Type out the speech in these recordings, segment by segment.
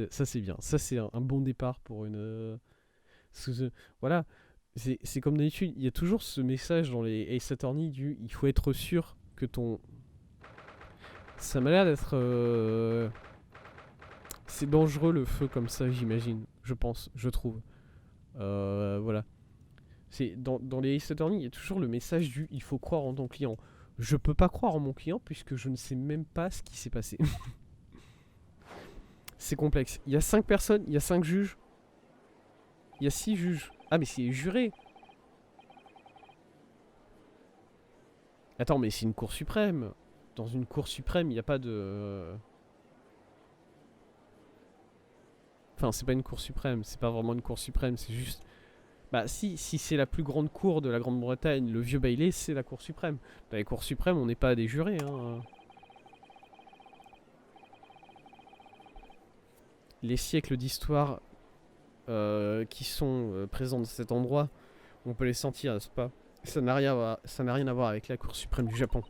Ça c'est bien. Ça c'est un bon départ pour une. Voilà, c'est comme d'habitude. Il y a toujours ce message dans les Ace Attorney du il faut être sûr que ton. Ça m'a l'air d'être. C'est dangereux le feu comme ça, j'imagine. Je pense, je trouve. Voilà. C'est dans les Ace Attorney, il y a toujours le message du il faut croire en ton client. Je peux pas croire en mon client puisque je ne sais même pas ce qui s'est passé. C'est complexe. Il y a 5 personnes, il y a 5 juges, il y a 6 juges. Ah mais c'est juré. Attends, mais c'est une cour suprême. Dans une cour suprême, il n'y a pas de. Enfin, c'est pas une cour suprême, c'est pas vraiment une cour suprême, c'est juste. Bah, si c'est la plus grande cour de la Grande-Bretagne, le vieux Bailey, c'est la cour suprême. Dans les cours suprêmes, on n'est pas des jurés, hein. Les siècles d'histoire qui sont présents dans cet endroit, on peut les sentir, n'est-ce pas? Ça n'a rien à voir avec la Cour suprême du Japon.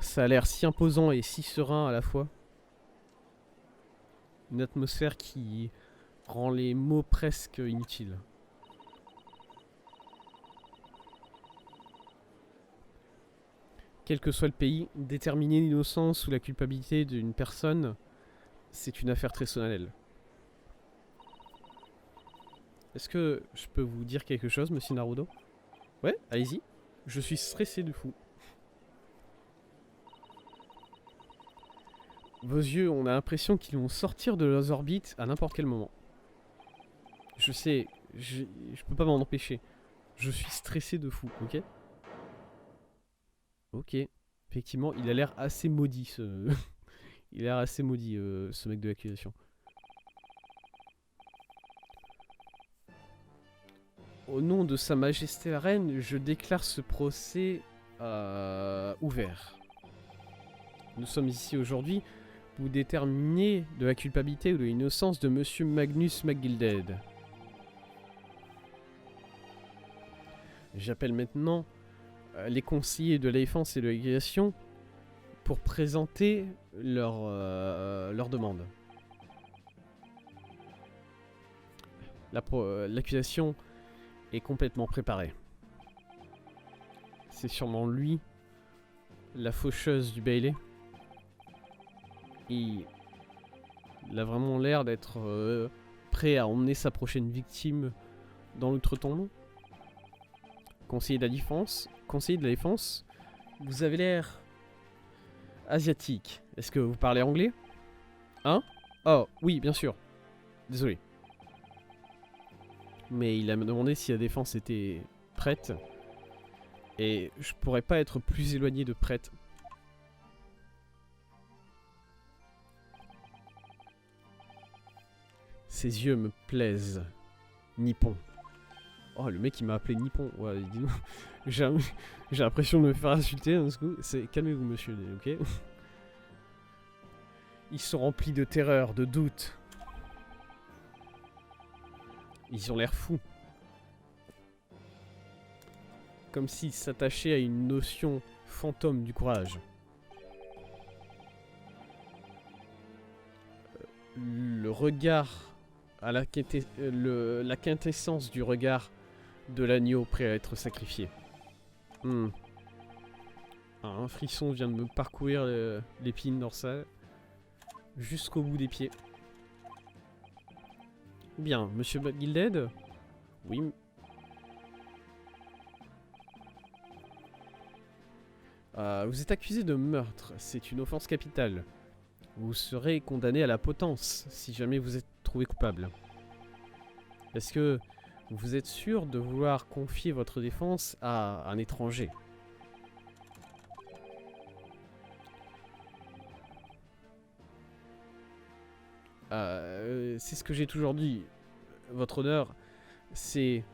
Ça a l'air si imposant et si serein à la fois. Une atmosphère qui rend les mots presque inutiles. Quel que soit le pays, déterminer l'innocence ou la culpabilité d'une personne, c'est une affaire très solennelle. Est-ce que je peux vous dire quelque chose, monsieur Naruto? Ouais, allez-y. Je suis stressé de fou. Vos yeux, on a l'impression qu'ils vont sortir de leurs orbites à n'importe quel moment. Je sais, je peux pas m'en empêcher. Je suis stressé de fou, ok? Ok. Effectivement, il a l'air assez maudit, ce... il a l'air assez maudit, ce mec de l'accusation. Au nom de Sa Majesté la Reine, je déclare ce procès ouvert. Nous sommes ici aujourd'hui pour déterminer de la culpabilité ou de l'innocence de Monsieur Magnus McGilded. J'appelle maintenant les conseillers de la défense et de l'accusation pour présenter leur demande. L'accusation est complètement préparée. C'est sûrement lui, la faucheuse du Bailey. Il a vraiment l'air d'être prêt à emmener sa prochaine victime dans l'outre-tombe. Conseiller de la défense, vous avez l'air asiatique. Est-ce que vous parlez anglais? Hein? Oh, oui, bien sûr. Désolé. Mais il a me demandé si la défense était prête. Et je pourrais pas être plus éloigné de prête. Ses yeux me plaisent. Nippon. Oh, le mec il m'a appelé Nippon. Ouais, dis-nous. J'ai l'impression de me faire insulter d'un coup. Calmez-vous, monsieur, ok? Ils sont remplis de terreur, de doute. Ils ont l'air fous. Comme s'ils s'attachaient à une notion fantôme du courage. Le regard, la quintessence du regard de l'agneau prêt à être sacrifié. Un frisson vient de me parcourir l'épine dorsale jusqu'au bout des pieds. Bien, monsieur McGilded? Oui. Vous êtes accusé de meurtre. C'est une offense capitale. Vous serez condamné à la potence si jamais vous êtes trouvé coupable. Est-ce que vous êtes sûr de vouloir confier votre défense à un étranger? C'est ce que j'ai toujours dit. Votre honneur, c'est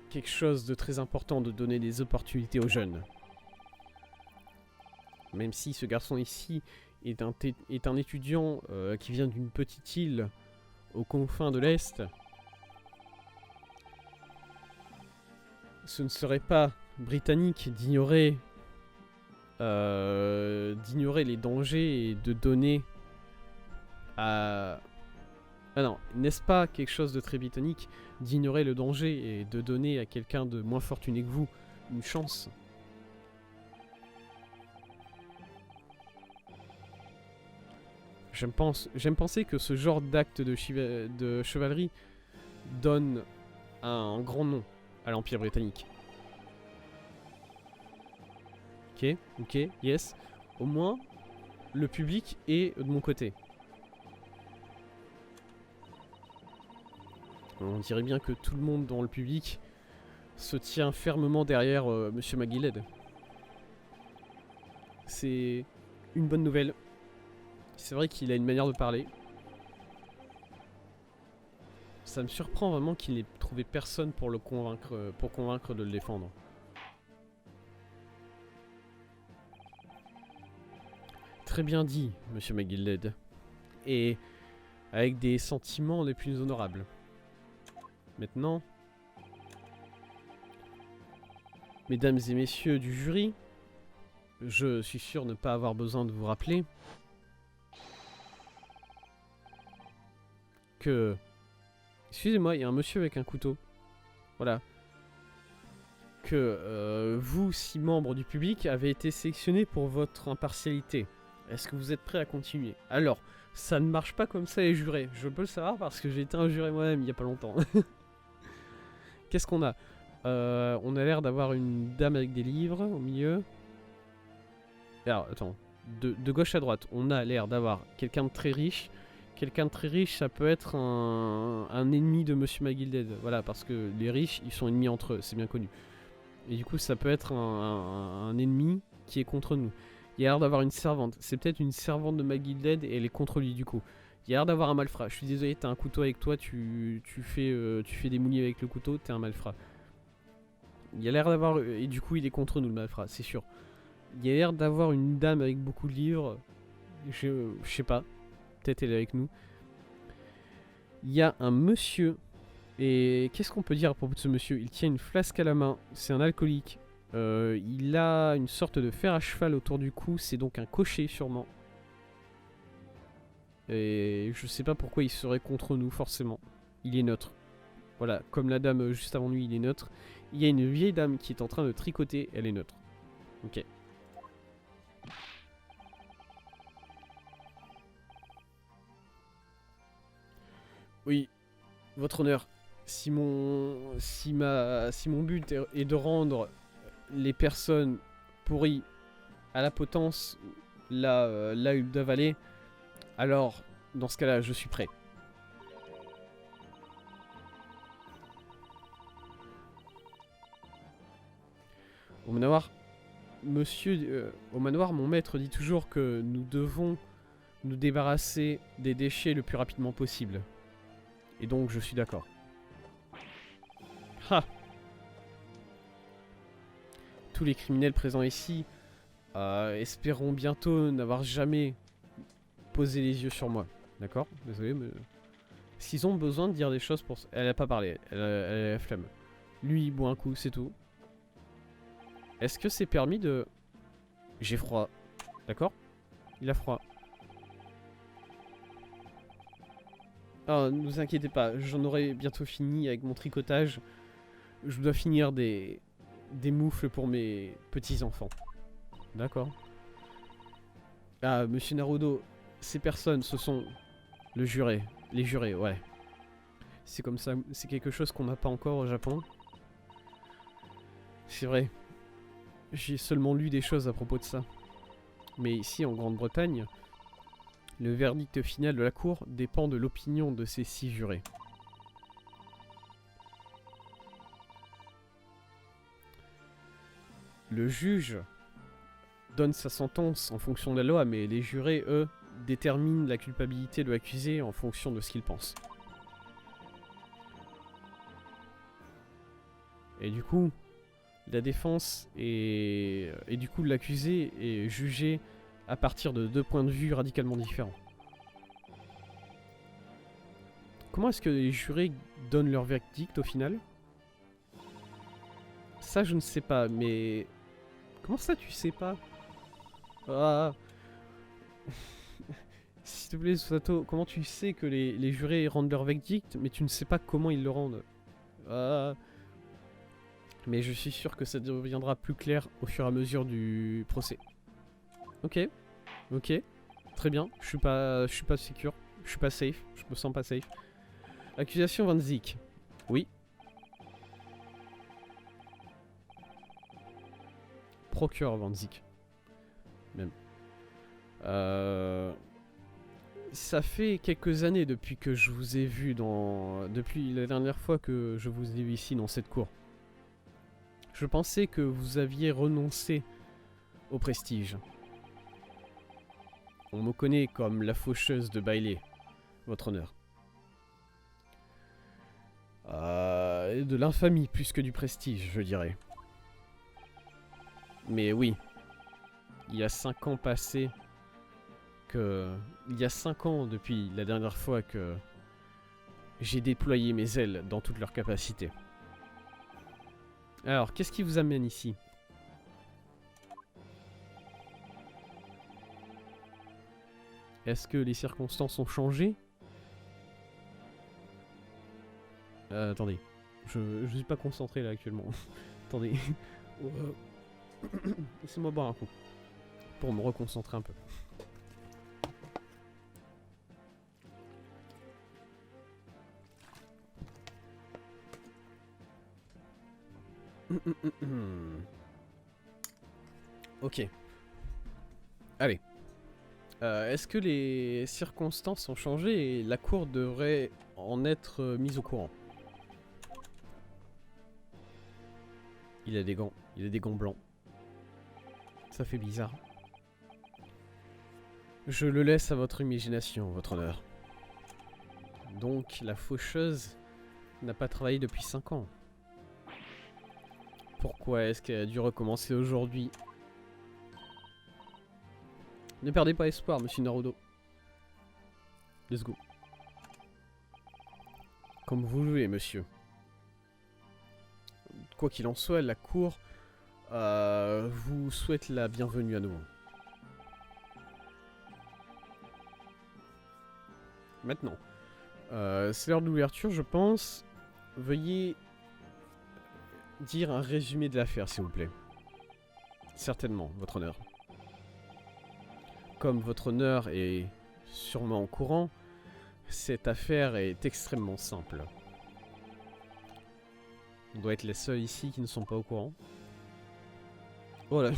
quelque chose de très important de donner des opportunités aux jeunes. Même si ce garçon ici est un étudiant qui vient d'une petite île aux confins de l'Est, ce ne serait pas britannique d'ignorer les dangers et de donner à... Ah non, n'est-ce pas quelque chose de très britannique d'ignorer le danger et de donner à quelqu'un de moins fortuné que vous une chance? J'aime penser que ce genre d'acte de chevalerie donne un grand nom à l'Empire britannique. Ok, yes. Au moins, le public est de mon côté. On dirait bien que tout le monde dans le public se tient fermement derrière Monsieur McGilled. C'est une bonne nouvelle. C'est vrai qu'il a une manière de parler. Ça me surprend vraiment qu'il n'ait trouvé personne pour le convaincre de le défendre. Très bien dit, Monsieur McGilled. Et avec des sentiments les plus honorables. Maintenant, mesdames et messieurs du jury, je suis sûr ne pas avoir besoin de vous rappeler que... Excusez-moi, il y a un monsieur avec un couteau. Voilà. Que vous, 6 membres du public, avez été sélectionnés pour votre impartialité. Est-ce que vous êtes prêts à continuer? Alors, ça ne marche pas comme ça les jurés. Je peux le savoir parce que j'ai été un juré moi-même il y a pas longtemps. Qu'est-ce qu'on a? On a l'air d'avoir une dame avec des livres au milieu. Alors, attends. De gauche à droite, on a l'air d'avoir quelqu'un de très riche. Quelqu'un de très riche, ça peut être un ennemi de Monsieur McGilled. Voilà, parce que les riches, ils sont ennemis entre eux, c'est bien connu. Et du coup, ça peut être un ennemi qui est contre nous. Il y a l'air d'avoir une servante. C'est peut-être une servante de McGilled et elle est contre lui, du coup. Il y a l'air d'avoir un malfrat. Je suis désolé, t'as un couteau avec toi, tu fais des mouliers avec le couteau, t'es un malfrat. Il y a l'air d'avoir... Et du coup, il est contre nous, le malfrat, c'est sûr. Il y a l'air d'avoir une dame avec beaucoup de livres. Je sais pas. Peut-être elle est avec nous. Il y a un monsieur. Et qu'est-ce qu'on peut dire à propos de ce monsieur? Il tient une flasque à la main. C'est un alcoolique. Il a une sorte de fer à cheval autour du cou. C'est donc un cocher, sûrement. Et je sais pas pourquoi il serait contre nous, forcément. Il est neutre. Voilà, comme la dame juste avant lui, il est neutre. Il y a une vieille dame qui est en train de tricoter. Elle est neutre. Ok. Oui, votre honneur. Si mon but est de rendre les personnes pourries à la potence là où ils doivent aller, alors dans ce cas-là, je suis prêt. Au manoir, au manoir, mon maître dit toujours que nous devons nous débarrasser des déchets le plus rapidement possible. Et donc, je suis d'accord. Ha! Tous les criminels présents ici espérons bientôt n'avoir jamais posé les yeux sur moi. D'accord? Désolé, mais... S'ils ont besoin de dire des choses pour... Elle a pas parlé, elle a la flemme. Lui, il boit un coup, c'est tout. Est-ce que c'est permis de... J'ai froid. D'accord? Il a froid. Ah, ne vous inquiétez pas, j'en aurai bientôt fini avec mon tricotage. Je dois finir des moufles pour mes petits-enfants. D'accord. Ah, monsieur Naruto, ces personnes, ce sont le juré. Les jurés, ouais. C'est comme ça, c'est quelque chose qu'on n'a pas encore au Japon. C'est vrai. J'ai seulement lu des choses à propos de ça. Mais ici, en Grande-Bretagne, le verdict final de la cour dépend de l'opinion de ces 6 jurés. Le juge donne sa sentence en fonction de la loi, mais les jurés, eux, déterminent la culpabilité de l'accusé en fonction de ce qu'ils pensent. Et du coup, la défense et du coup l'accusé est jugé à partir de 2 points de vue radicalement différents. Comment est-ce que les jurés donnent leur verdict au final? Ça je ne sais pas, mais... Comment ça tu sais pas? Ah. s'il te plaît, Sato, comment tu sais que les jurés rendent leur verdict, mais tu ne sais pas comment ils le rendent? Mais je suis sûr que ça deviendra plus clair au fur et à mesure du procès. Ok, ok, très bien. Je suis pas secure, je suis pas safe, je me sens pas safe. Accusation Van Zik. Oui. Procureur Van Zik. Même. Ça fait quelques années depuis que je vous ai vu depuis la dernière fois que je vous ai vu ici dans cette cour. Je pensais que vous aviez renoncé au prestige. On me connaît comme la faucheuse de Bailey, votre honneur. De l'infamie plus que du prestige, je dirais. Mais oui, il y a 5 ans passés il y a 5 ans depuis la dernière fois que j'ai déployé mes ailes dans toute leur capacité. Alors, qu'est-ce qui vous amène ici? Est-ce que les circonstances ont changé? Attendez, je suis pas concentré là actuellement. Attendez. Laissez-moi boire un coup. Pour me reconcentrer un peu. Ok. Allez. Est-ce que les circonstances ont changé et la cour devrait en être mise au courant? Il a des gants. Il a des gants blancs. Ça fait bizarre. Je le laisse à votre imagination, votre honneur. Donc, la faucheuse n'a pas travaillé depuis 5 ans. Pourquoi est-ce qu'elle a dû recommencer aujourd'hui? Ne perdez pas espoir, monsieur Naruto. Let's go. Comme vous voulez, monsieur. Quoi qu'il en soit, la cour vous souhaite la bienvenue à nouveau. Maintenant, c'est l'heure d'ouverture, je pense. Veuillez dire un résumé de l'affaire, s'il vous plaît. Certainement, votre honneur. Comme votre honneur est sûrement au courant, cette affaire est extrêmement simple. On doit être les seuls ici qui ne sont pas au courant. Oh là.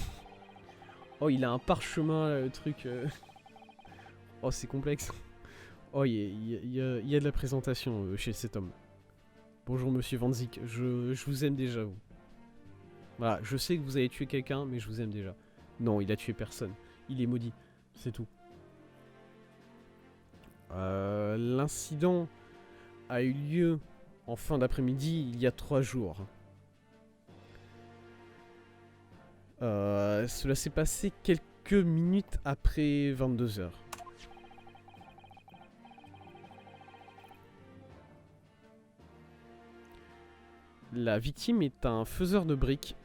Oh, il a un parchemin, là, le truc. Oh, c'est complexe. Oh, il y a de la présentation chez cet homme. Bonjour, monsieur Van Zik. Je vous aime déjà, vous. Voilà, je sais que vous avez tué quelqu'un, mais je vous aime déjà. Non, il a tué personne. Il est maudit. C'est tout. L'incident a eu lieu en fin d'après-midi, il y a 3 jours. Cela s'est passé quelques minutes après 22 h. La victime est un faiseur de briques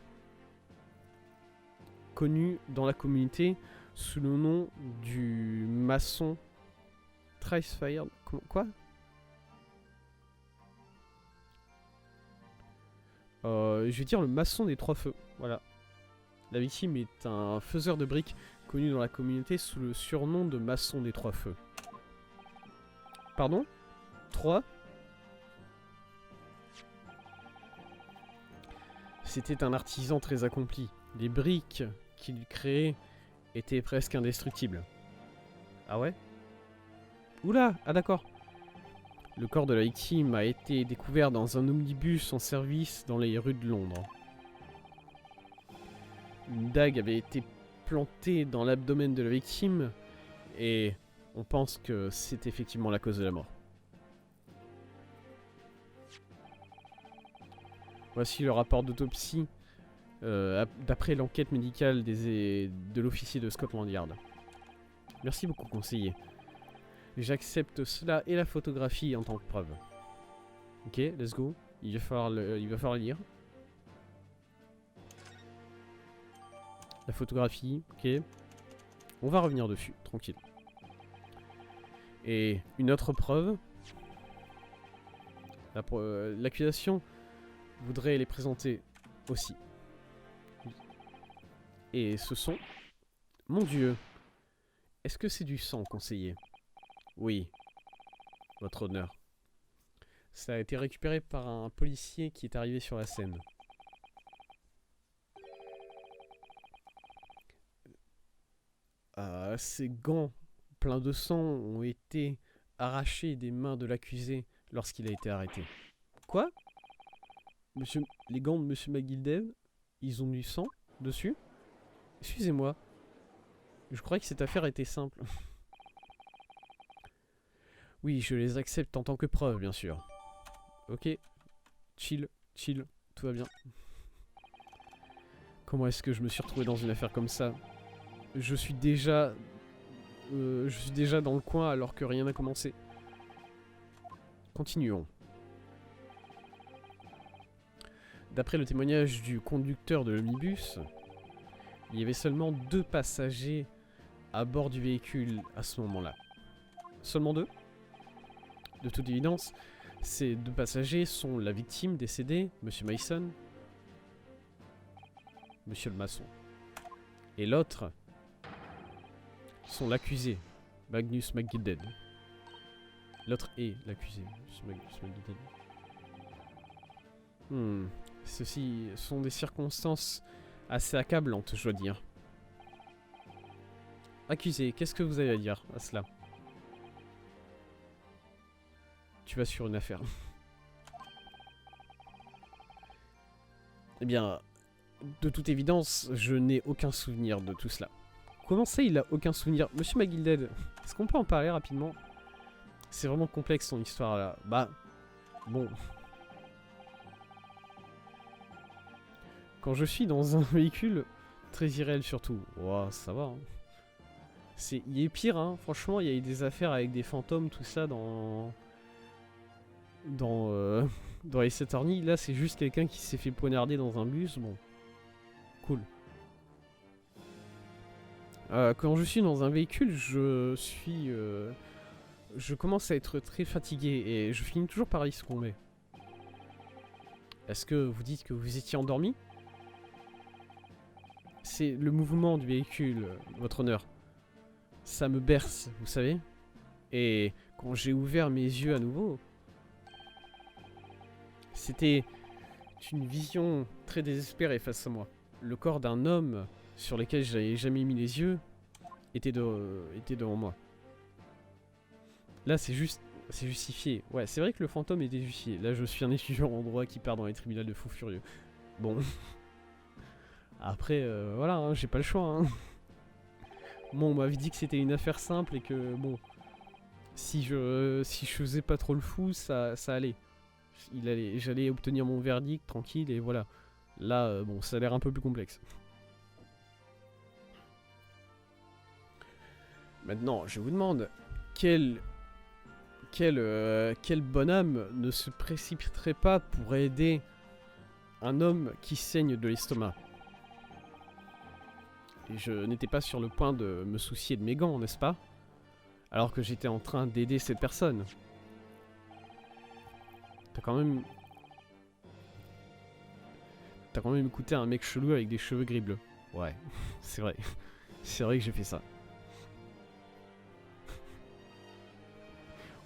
connu dans la communauté sous le nom du maçon Thrice-Fired. Quoi? Je vais dire le maçon des 3 feux. Voilà. La victime est un faiseur de briques connu dans la communauté sous le surnom de maçon des 3 feux. Pardon? 3? C'était un artisan très accompli. Les briques qu'il créait étaient presque indestructibles. Ah ouais? Oula! Ah d'accord. Le corps de la victime a été découvert dans un omnibus en service dans les rues de Londres. Une dague avait été plantée dans l'abdomen de la victime et on pense que c'est effectivement la cause de la mort. Voici le rapport d'autopsie d'après l'enquête médicale de l'officier de Scotland Yard. Merci beaucoup, conseiller. J'accepte cela et la photographie en tant que preuve. Ok, let's go. Il va falloir lire. La photographie, ok. On va revenir dessus, tranquille. Et une autre preuve, l'accusation voudrait les présenter aussi. Et ce sont... Mon Dieu, est-ce que c'est du sang, conseiller? Oui, votre honneur. Ça a été récupéré par un policier qui est arrivé sur la scène. Ces gants pleins de sang ont été arrachés des mains de l'accusé lorsqu'il a été arrêté. Quoi? Monsieur, les gants de Monsieur McGilden, ils ont du sang dessus? Excusez-moi, je croyais que cette affaire était simple. Oui, je les accepte en tant que preuve, bien sûr. Ok, chill, tout va bien. Comment est-ce que je me suis retrouvé dans une affaire comme ça? Je suis déjà dans le coin alors que rien n'a commencé. Continuons. D'après le témoignage du conducteur de l'omnibus, il y avait seulement 2 passagers à bord du véhicule à ce moment-là. Seulement 2? De toute évidence, ces 2 passagers sont la victime décédée, Monsieur Mason, Monsieur le maçon. Et l'autre sont l'accusé, Magnus McGilden. L'autre est l'accusé, Magnus McGilden. Ceci sont des circonstances assez accablantes, je dois dire. Accusé, qu'est-ce que vous avez à dire à cela? Tu vas sur une affaire. Eh bien, de toute évidence, je n'ai aucun souvenir de tout cela. Comment ça, il a aucun souvenir? Monsieur McGilden, est-ce qu'on peut en parler rapidement? C'est vraiment complexe son histoire là. Bah, bon. Quand je suis dans un véhicule, très irréel surtout. Ouah, ça va. Hein. Il y a pire, hein. Franchement, il y a eu des affaires avec des fantômes, tout ça dans les Attorney. Là, c'est juste quelqu'un qui s'est fait poignarder dans un bus. Bon, cool. Quand je suis dans un véhicule, je commence à être très fatigué et je finis toujours par y succomber. Est-ce que vous dites que vous étiez endormi? C'est le mouvement du véhicule, votre honneur. Ça me berce, vous savez. Et quand j'ai ouvert mes yeux à nouveau, c'était une vision très désespérée face à moi. Le corps d'un homme sur lequel j'avais jamais mis les yeux était devant moi. Là, c'est justifié. Ouais, c'est vrai que le fantôme était justifié. Là, je suis un étudiant en droit qui part dans les tribunaux de fous furieux. Bon. Après, voilà, hein, j'ai pas le choix. Hein. Bon, on m'avait dit que c'était une affaire simple et que, bon, si je faisais pas trop le fou, ça allait. J'allais obtenir mon verdict tranquille et voilà. Là, bon, ça a l'air un peu plus complexe. Maintenant, je vous demande, quel bonhomme ne se précipiterait pas pour aider un homme qui saigne de l'estomac? Et je n'étais pas sur le point de me soucier de mes gants, n'est-ce pas? Alors que j'étais en train d'aider cette personne. T'as quand même écouté un mec chelou avec des cheveux gris bleus. Ouais, c'est vrai. C'est vrai que j'ai fait ça.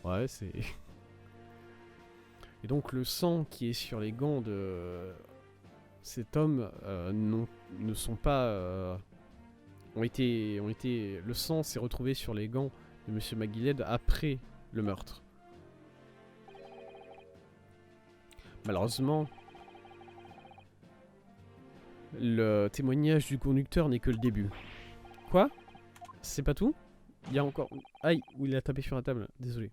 Ouais, c'est... Et donc le sang qui est sur les gants de cet homme ne sont pas... le sang s'est retrouvé sur les gants de Monsieur McGilden après le meurtre. Malheureusement, le témoignage du conducteur n'est que le début. Quoi? C'est pas tout? Il y a encore... Aïe, où il a tapé sur la table, désolé.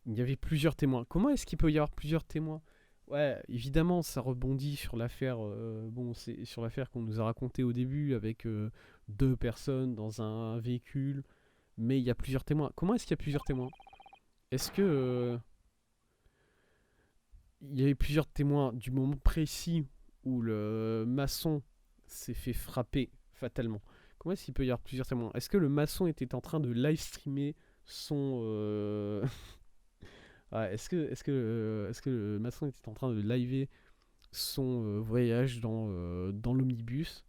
Il y avait plusieurs témoins. Comment est-ce qu'il peut y avoir plusieurs témoins? Ouais, évidemment, ça rebondit sur l'affaire... bon, c'est sur l'affaire qu'on nous a racontée au début avec 2 personnes dans un véhicule. Mais il y a plusieurs témoins. Comment est-ce qu'il y a plusieurs témoins? Est-ce que... il y avait plusieurs témoins du moment précis où le maçon s'est fait frapper fatalement? Comment est-ce qu'il peut y avoir plusieurs témoins? Est-ce que le maçon était en train de live streamer son... ouais, est-ce que le maçon était en train de liver son voyage dans l'omnibus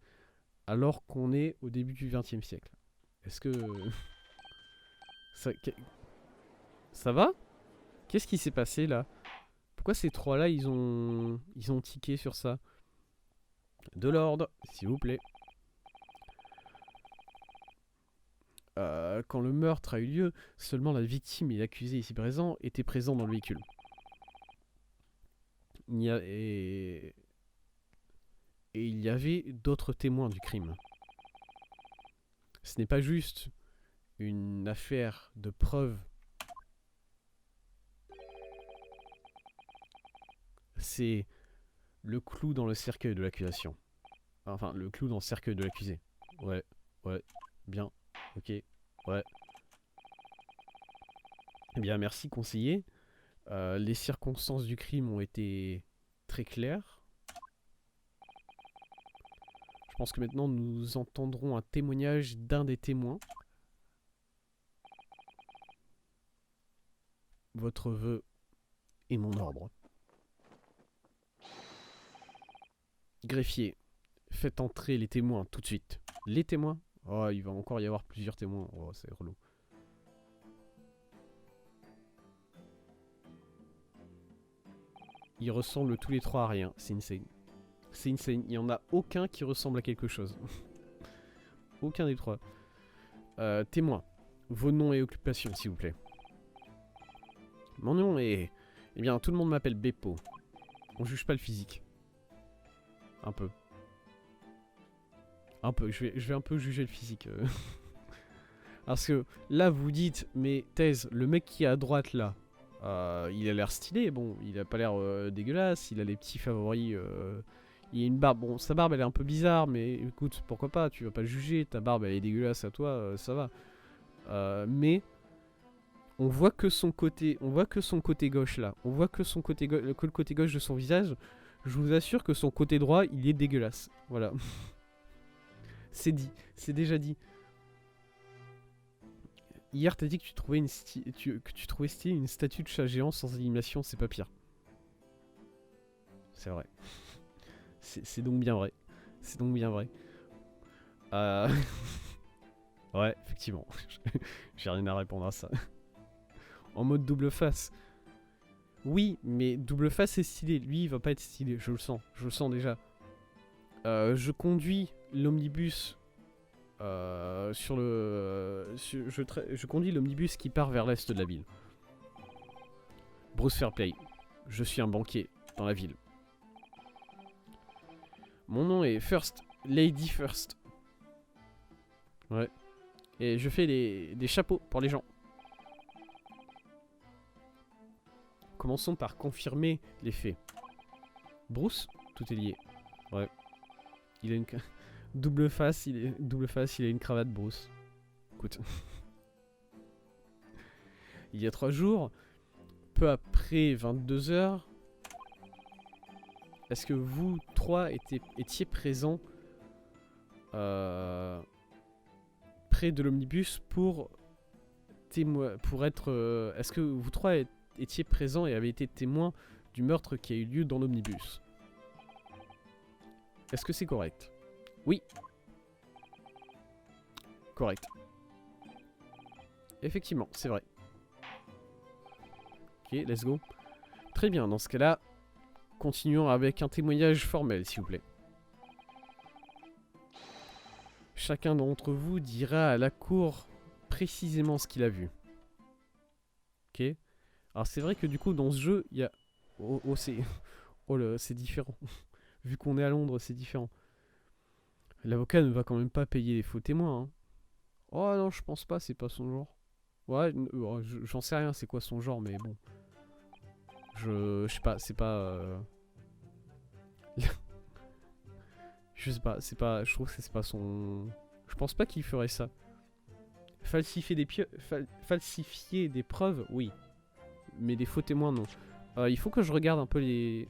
alors qu'on est au début du XXe siècle? Est-ce que... ça, ça va? Qu'est-ce qui s'est passé là? Pourquoi ces trois-là, ils ont tiqué sur ça? De l'ordre, s'il vous plaît. Quand le meurtre a eu lieu, seulement la victime et l'accusé ici présent étaient présents dans le véhicule. Et il y avait d'autres témoins du crime. Ce n'est pas juste une affaire de preuves. C'est le clou dans le cercueil de l'accusation. Enfin, le clou dans le cercueil de l'accusé. Ouais, bien, ok, ouais. Eh bien, merci conseiller. Les circonstances du crime ont été très claires. Je pense que maintenant nous entendrons un témoignage d'un des témoins. Votre vœu est mon ordre. Greffier, faites entrer les témoins tout de suite. Les témoins? Oh, il va encore y avoir plusieurs témoins. Oh, c'est relou. Ils ressemblent tous les trois à rien. C'est insane. C'est insane. Il n'y en a aucun qui ressemble à quelque chose. Aucun des trois. Témoins, vos noms et occupations, s'il vous plaît. Mon nom est... Eh bien, tout le monde m'appelle Beppo. On juge pas le physique. Un peu. Un peu. Je vais un peu juger le physique. Parce que là, vous dites, mais Thèse, le mec qui est à droite là, il a l'air stylé. Bon, il a pas l'air dégueulasse. Il a les petits favoris. Il a une barbe. Bon, sa barbe, elle est un peu bizarre, mais écoute, pourquoi pas? Tu vas pas le juger. Ta barbe, elle est dégueulasse à toi, ça va. Mais on voit que son côté gauche là. On voit que le côté gauche de son visage. Je vous assure que son côté droit, il est dégueulasse. Voilà. C'est dit. C'est déjà dit. Hier, t'as dit que tu trouvais stylé une statue de chat géant sans animation. C'est pas pire. C'est vrai. C'est donc bien vrai. C'est donc bien vrai. Ouais, effectivement. J'ai rien à répondre à ça. En mode double face. Oui, mais double face est stylé. Lui, il va pas être stylé. Je le sens. Je le sens déjà. Je conduis l'omnibus je conduis l'omnibus qui part vers l'est de la ville. Bruce Fairplay. Je suis un banquier dans la ville. Mon nom est First. Lady First. Ouais. Et je fais des chapeaux pour les gens. Commençons par confirmer les faits. Bruce, tout est lié. Ouais. Il a une double face, il a une cravate Bruce. Écoute. Il y a 3 jours, peu après 22 h, est-ce que vous 3 étiez présents près de l'omnibus pour être... est-ce que vous 3 étiez présents et avez été témoins du meurtre qui a eu lieu dans l'omnibus? Est-ce que c'est correct? Oui. Correct. Effectivement, c'est vrai. Ok, let's go. Très bien, dans ce cas-là, continuons avec un témoignage formel, s'il vous plaît. Chacun d'entre vous dira à la cour précisément ce qu'il a vu. Ok. Alors c'est vrai que du coup, dans ce jeu, il y a... Oh, c'est... Oh, c'est différent. Vu qu'on est à Londres, c'est différent. L'avocat ne va quand même pas payer les faux témoins. Hein. Oh non, je pense pas, c'est pas son genre. Ouais, j'en sais rien, c'est quoi son genre, mais bon. Je sais pas, c'est pas... je sais pas, c'est pas... Je trouve que c'est pas son... Je pense pas qu'il ferait ça. Falsifier des preuves, oui. Mais des faux témoins, non. Il faut que je regarde un peu les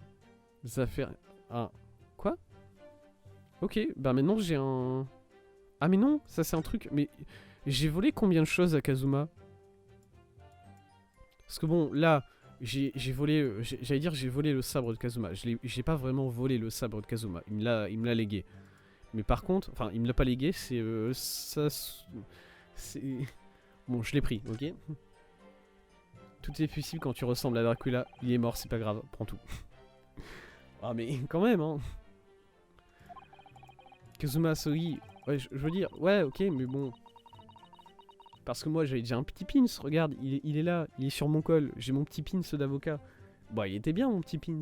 affaires... Ah, quoi? Ok, bah maintenant j'ai un... Ah mais non, ça c'est un truc... Mais j'ai volé combien de choses à Kazuma? Parce que bon, là, j'ai volé... J'allais dire j'ai volé le sabre de Kazuma. J'ai pas vraiment volé le sabre de Kazuma. Il me l'a légué. Mais par contre... Enfin, il me l'a pas légué, c'est... ça... C'est... Bon, je l'ai pris, ok? Tout est possible quand tu ressembles à Dracula. Il est mort, c'est pas grave, prends tout. Ah mais quand même, hein. Kazuma Asogi, ouais, je veux dire, ouais, ok, mais bon. Parce que moi, j'avais déjà un petit pins, regarde, il est là, il est sur mon col. J'ai mon petit pins d'avocat. Bah, il était bien, mon petit pins.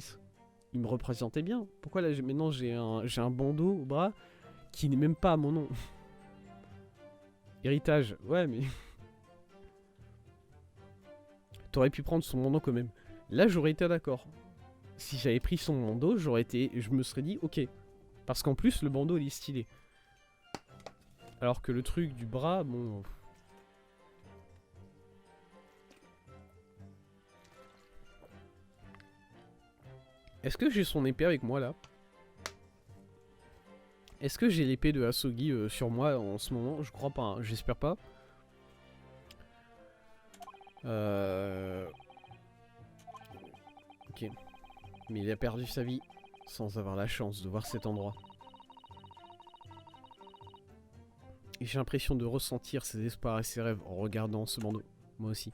Il me représentait bien. Pourquoi là, maintenant, j'ai un bandeau au bras qui n'est même pas à mon nom. Héritage, ouais, mais... T'aurais pu prendre son bandeau quand même. Là, j'aurais été d'accord. Si j'avais pris son bandeau, je me serais dit, ok. Parce qu'en plus, le bandeau, il est stylé. Alors que le truc du bras, bon... Est-ce que j'ai son épée avec moi, là? Est-ce que j'ai l'épée de Asogi sur moi en ce moment? Je crois pas, hein. J'espère pas. Ok. Mais il a perdu sa vie sans avoir la chance de voir cet endroit. Et j'ai l'impression de ressentir ses espoirs et ses rêves en regardant ce bandeau. Moi aussi.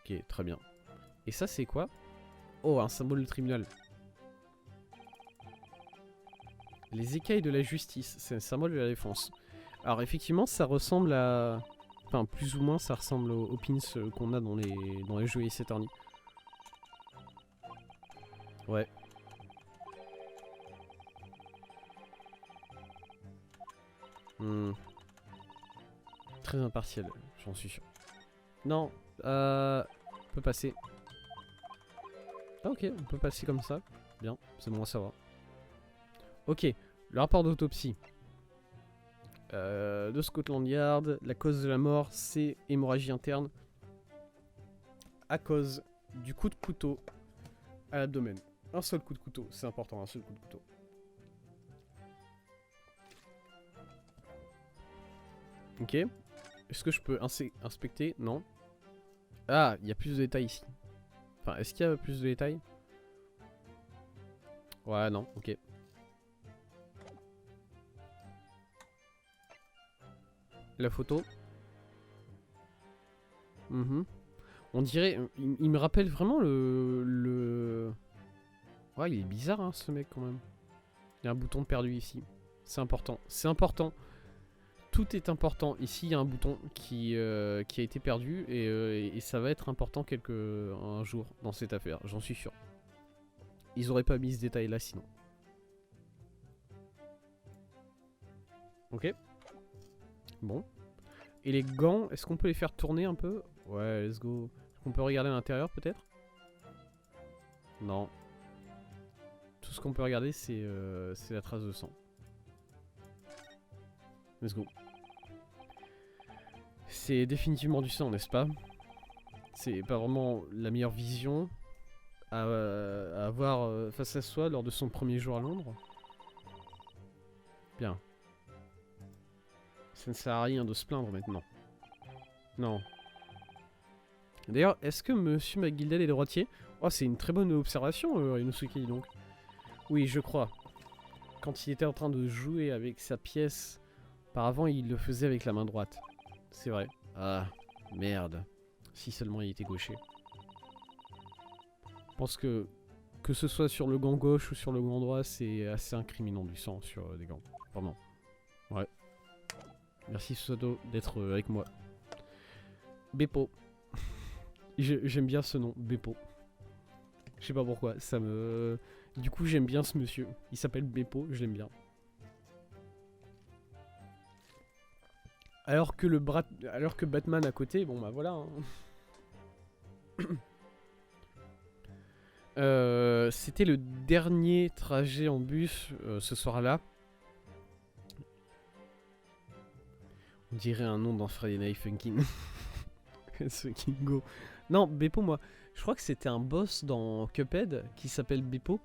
Ok, très bien. Et ça, c'est quoi? Oh, un symbole de tribunal. Les écailles de la justice, c'est un symbole de la défense. Alors effectivement, ça ressemble à... Enfin, plus ou moins, ça ressemble aux pins qu'on a dans les jeux Ace Attorney. Ouais. Très impartial, j'en suis sûr. Non, on peut passer. Ah ok, on peut passer comme ça. Bien, c'est bon à savoir. Ok, le rapport d'autopsie. De Scotland Yard, la cause de la mort, c'est hémorragie interne. À cause du coup de couteau à l'abdomen. Un seul coup de couteau, c'est important, un seul coup de couteau. Ok. Est-ce que je peux inspecter? Non. Ah, il y a plus de détails ici. Enfin, est-ce qu'il y a plus de détails? Ouais, non, ok. La photo. On dirait... Il me rappelle vraiment le... Ouais, il est bizarre, hein, ce mec, quand même. Il y a un bouton perdu ici. C'est important. C'est important. Tout est important. Ici, il y a un bouton qui a été perdu. Et ça va être important un jour dans cette affaire. J'en suis sûr. Ils auraient pas mis ce détail-là, sinon. Ok. Bon. Et les gants, est-ce qu'on peut les faire tourner un peu? Ouais, let's go. Est-ce qu'on peut regarder à l'intérieur, peut-être? Non. Tout ce qu'on peut regarder, c'est la trace de sang. Let's go. C'est définitivement du sang, n'est-ce pas? C'est pas vraiment la meilleure vision à avoir face à soi lors de son premier jour à Londres. Bien. Ça ne sert à rien de se plaindre maintenant. Non. D'ailleurs, est-ce que Monsieur McGilded est droitier? Oh, c'est une très bonne observation, Ryunosuke, donc. Oui, je crois. Quand il était en train de jouer avec sa pièce, auparavant, il le faisait avec la main droite. C'est vrai. Ah, merde. Si seulement il était gaucher. Je pense que ce soit sur le gant gauche ou sur le gant droit, c'est assez incriminant du sang sur des gants. Vraiment. Ouais. Merci Susato d'être avec moi. Beppo. J'aime bien ce nom, Beppo. Je sais pas pourquoi, ça me... Du coup, j'aime bien ce monsieur. Il s'appelle Beppo, je l'aime bien. Alors que Batman à côté, bon bah voilà. Hein. C'était le dernier trajet en bus ce soir-là. On dirait un nom dans Friday Night Funkin'. Fucking go. Non, Beppo, moi, je crois que c'était un boss dans Cuphead qui s'appelle Beppo.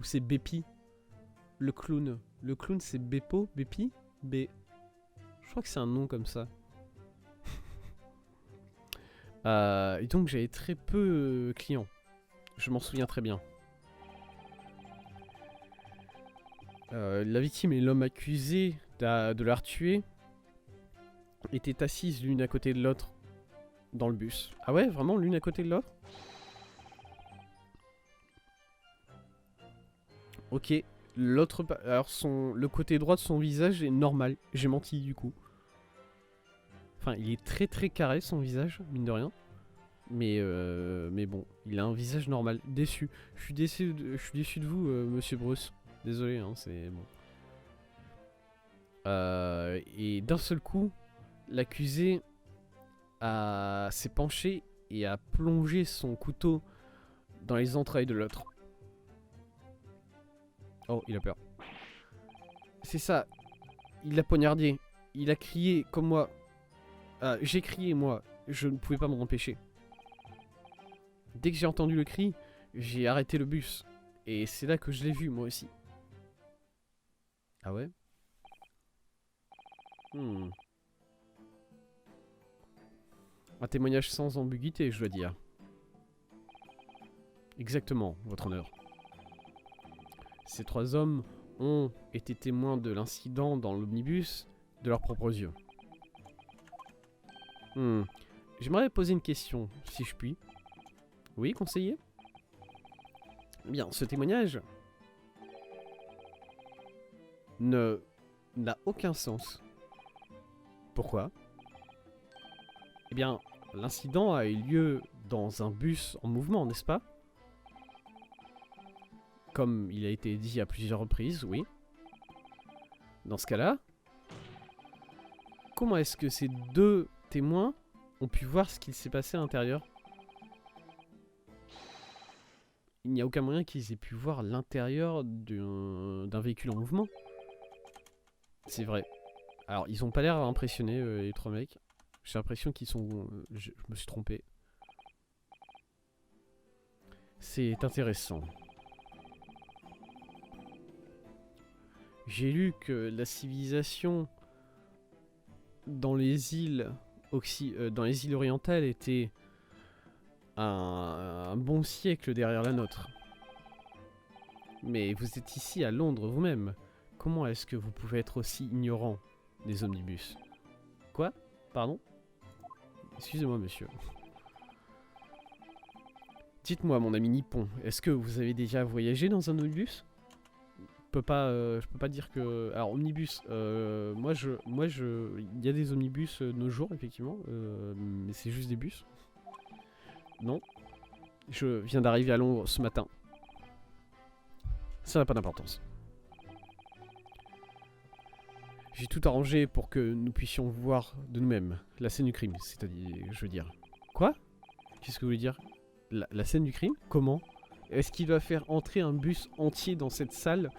Ou c'est Bepi, le clown. Le clown c'est Beppo, Bepi, Je crois que c'est un nom comme ça. Et donc j'avais très peu clients. Je m'en souviens très bien. La victime et l'homme accusé de l'avoir tué étaient assises l'une à côté de l'autre dans le bus. Ah ouais, vraiment l'une à côté de l'autre? Ok, l'autre... Alors le côté droit de son visage est normal. J'ai menti du coup. Enfin, il est très très carré son visage, mine de rien. Mais bon, il a un visage normal. Déçu. Je suis déçu de vous, monsieur Bruce. Désolé, hein, c'est bon. Et d'un seul coup, l'accusé s'est penché et a plongé son couteau dans les entrailles de l'autre. Oh, il a peur. C'est ça. Il l'a poignardé. Il a crié comme moi. J'ai crié, moi. Je ne pouvais pas m'en empêcher. Dès que j'ai entendu le cri, j'ai arrêté le bus. Et c'est là que je l'ai vu, moi aussi. Ah ouais? Un témoignage sans ambiguïté, je dois dire. Exactement, votre honneur. Ces 3 hommes ont été témoins de l'incident dans l'omnibus de leurs propres yeux. J'aimerais poser une question, si je puis. Oui, conseiller? Bien, ce témoignage n'a aucun sens. Pourquoi? Eh bien, l'incident a eu lieu dans un bus en mouvement, n'est-ce pas? Comme il a été dit à plusieurs reprises, oui. Dans ce cas-là, comment est-ce que ces 2 témoins ont pu voir ce qu'il s'est passé à l'intérieur? Il n'y a aucun moyen qu'ils aient pu voir l'intérieur d'un véhicule en mouvement. C'est vrai. Alors, ils ont pas l'air impressionnés, les 3 mecs. J'ai l'impression qu'ils sont... je me suis trompé. C'est intéressant. J'ai lu que la civilisation dans les îles orientales était un bon siècle derrière la nôtre. Mais vous êtes ici à Londres vous-même. Comment est-ce que vous pouvez être aussi ignorant des omnibus? Quoi? Pardon? Excusez-moi, monsieur. Dites-moi, mon ami nippon, est-ce que vous avez déjà voyagé dans un omnibus? Je peux pas dire que... Alors, omnibus, il y a des omnibus de nos jours, effectivement, mais c'est juste des bus. Non. Je viens d'arriver à Londres ce matin. Ça n'a pas d'importance. J'ai tout arrangé pour que nous puissions voir de nous-mêmes la scène du crime, c'est-à-dire, je veux dire... Quoi? Qu'est-ce que vous voulez dire? La scène du crime? Comment? Est-ce qu'il va faire entrer un bus entier dans cette salle?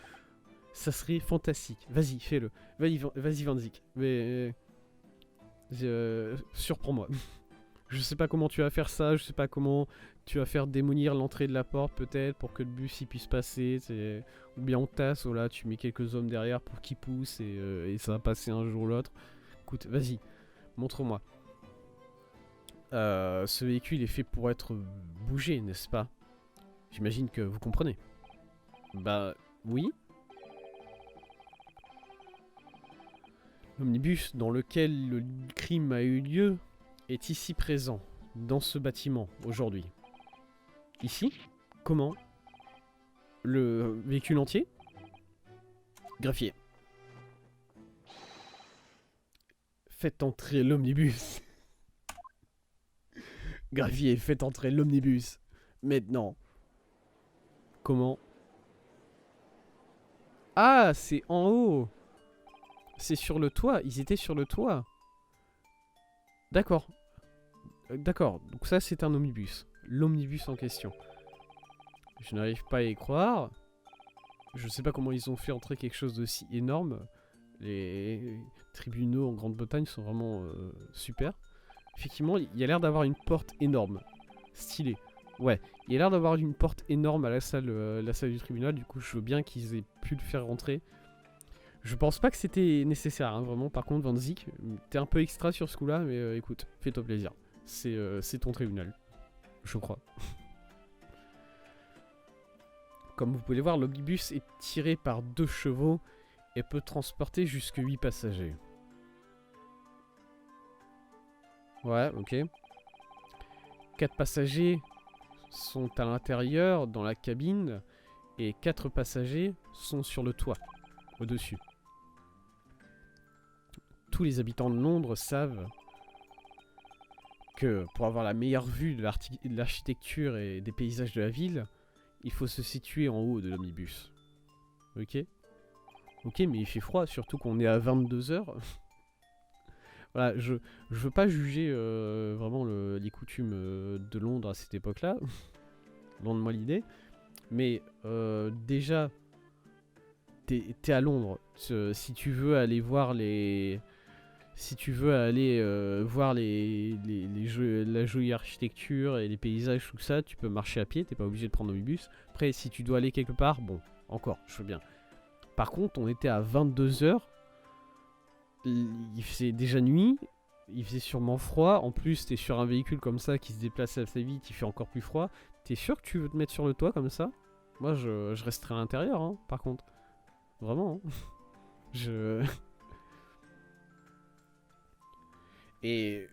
Ça serait fantastique. Vas-y, fais-le. Vas-y, Van Zik. Mais... surprends-moi. Je sais pas comment tu vas faire ça, je sais pas comment tu vas faire démolir l'entrée de la porte peut-être pour que le bus y puisse passer. Ou bien on tasse, voilà, tu mets quelques hommes derrière pour qu'ils poussent et ça va passer un jour ou l'autre. Écoute, vas-y, montre-moi. Ce véhicule est fait pour être bougé, n'est-ce pas? J'imagine que vous comprenez. Bah, oui. L'omnibus dans lequel le crime a eu lieu est ici présent, dans ce bâtiment, aujourd'hui. Ici? Comment? Le véhicule entier? Greffier. Faites entrer l'omnibus. Greffier, faites entrer l'omnibus. Maintenant. Comment? Ah, c'est en haut. C'est sur le toit. Ils étaient sur le toit. D'accord. D'accord. Donc ça, c'est un omnibus. L'omnibus en question. Je n'arrive pas à y croire. Je sais pas comment ils ont fait entrer quelque chose d'aussi énorme. Les tribunaux en Grande-Bretagne sont vraiment super. Effectivement, il y a l'air d'avoir une porte énorme. Stylé. Ouais, il y a l'air d'avoir une porte énorme à la salle du tribunal. Du coup, je veux bien qu'ils aient pu le faire rentrer. Je pense pas que c'était nécessaire, hein, vraiment. Par contre, Van Zik, t'es un peu extra sur ce coup-là, mais écoute, fais-toi plaisir. c'est ton tribunal, je crois. Comme vous pouvez le voir, l'omnibus est tiré par 2 chevaux et peut transporter jusque 8 passagers. Ouais, ok. 4 passagers sont à l'intérieur, dans la cabine, et 4 passagers sont sur le toit, au-dessus. Tous les habitants de Londres savent que pour avoir la meilleure vue de l'architecture et des paysages de la ville, il faut se situer en haut de l'omnibus. Ok? Ok, mais il fait froid, surtout qu'on est à 22 h. Voilà, je veux pas juger vraiment les coutumes de Londres à cette époque-là. Loin de moi l'idée. Mais déjà, t'es à Londres. Si tu veux aller voir les... Si tu veux aller voir la jolie architecture et les paysages, tout ça, tu peux marcher à pied, t'es pas obligé de prendre l'omnibus. Après, si tu dois aller quelque part, bon, encore, je veux bien. Par contre, on était à 22 h. Il faisait déjà nuit, il faisait sûrement froid. En plus, t'es sur un véhicule comme ça qui se déplace assez vite, il fait encore plus froid. T'es sûr que tu veux te mettre sur le toit comme ça? Moi, je resterai à l'intérieur, hein, par contre. Vraiment, hein. Et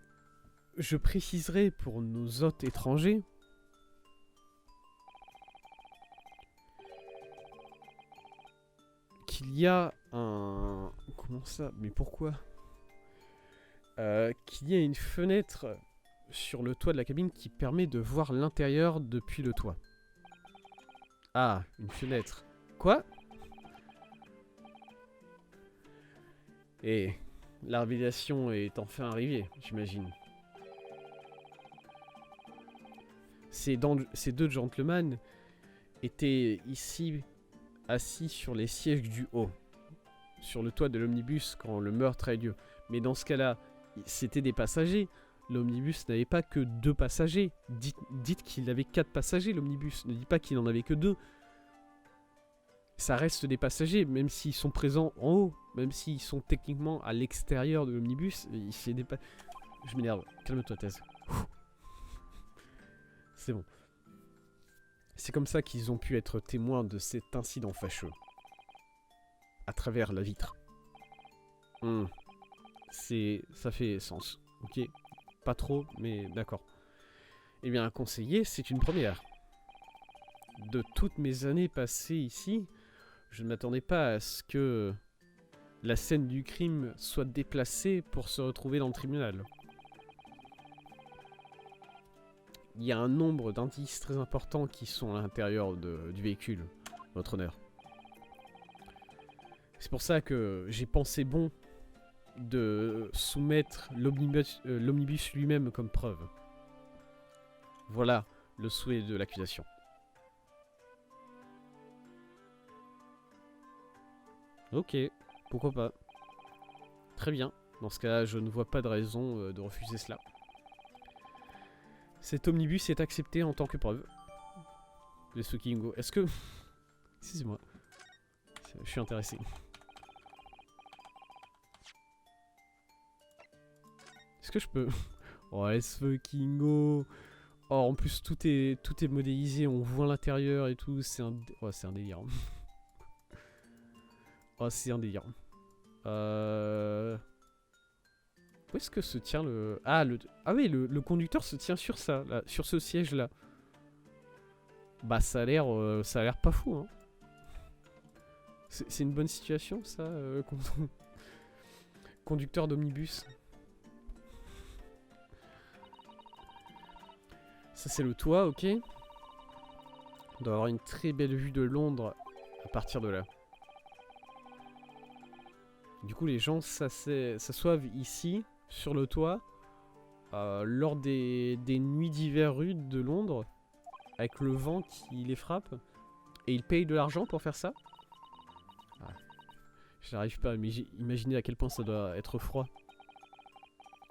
je préciserai pour nos hôtes étrangers qu'il y a un... Comment ça? Mais pourquoi? Qu'il y a une fenêtre sur le toit de la cabine qui permet de voir l'intérieur depuis le toit. Ah, une fenêtre. Quoi? Et la révélation est enfin arrivée, j'imagine. Ces 2 gentlemen étaient ici assis sur les sièges du haut, sur le toit de l'omnibus quand le meurtre a eu lieu. Mais dans ce cas-là, c'était des passagers. L'omnibus n'avait pas que 2 passagers. Dites qu'il avait 4 passagers, l'omnibus. Ne dites pas qu'il n'en avait que 2. Ça reste des passagers, même s'ils sont présents en haut. Même s'ils sont techniquement à l'extérieur de l'omnibus. Je m'énerve. Calme-toi, Thèse. C'est bon. C'est comme ça qu'ils ont pu être témoins de cet incident fâcheux. À travers la vitre. Ça fait sens. Ok. Pas trop, mais d'accord. Eh bien, un conseiller, c'est une première. De toutes mes années passées ici, je ne m'attendais pas à ce que la scène du crime soit déplacée pour se retrouver dans le tribunal. Il y a un nombre d'indices très importants qui sont à l'intérieur du véhicule, votre honneur. C'est pour ça que j'ai pensé bon de soumettre l'omnibus lui-même comme preuve. Voilà le souhait de l'accusation. Ok, pourquoi pas. Très bien. Dans ce cas, je ne vois pas de raison de refuser cela. Cet omnibus est accepté en tant que preuve. Les Kingo. Est-ce que... Excusez-moi. Je suis intéressé. Est-ce que je peux... Oh, let's fucking go. Oh, en plus, tout est modélisé. On voit l'intérieur et tout. C'est un... Oh, c'est un délire. Oh, c'est un délire. Où est-ce que se tient le... Ah, ah oui, le conducteur se tient sur ça, là, sur ce siège-là. Bah, ça a l'air pas fou, hein. C'est une bonne situation, ça, conducteur d'omnibus. Ça, c'est le toit, ok. On doit avoir une très belle vue de Londres à partir de là. Du coup, les gens s'assoient ici, sur le toit, lors des nuits d'hiver rudes de Londres, avec le vent qui les frappe, et ils payent de l'argent pour faire ça. Ah, je n'arrive pas à imaginer à quel point ça doit être froid.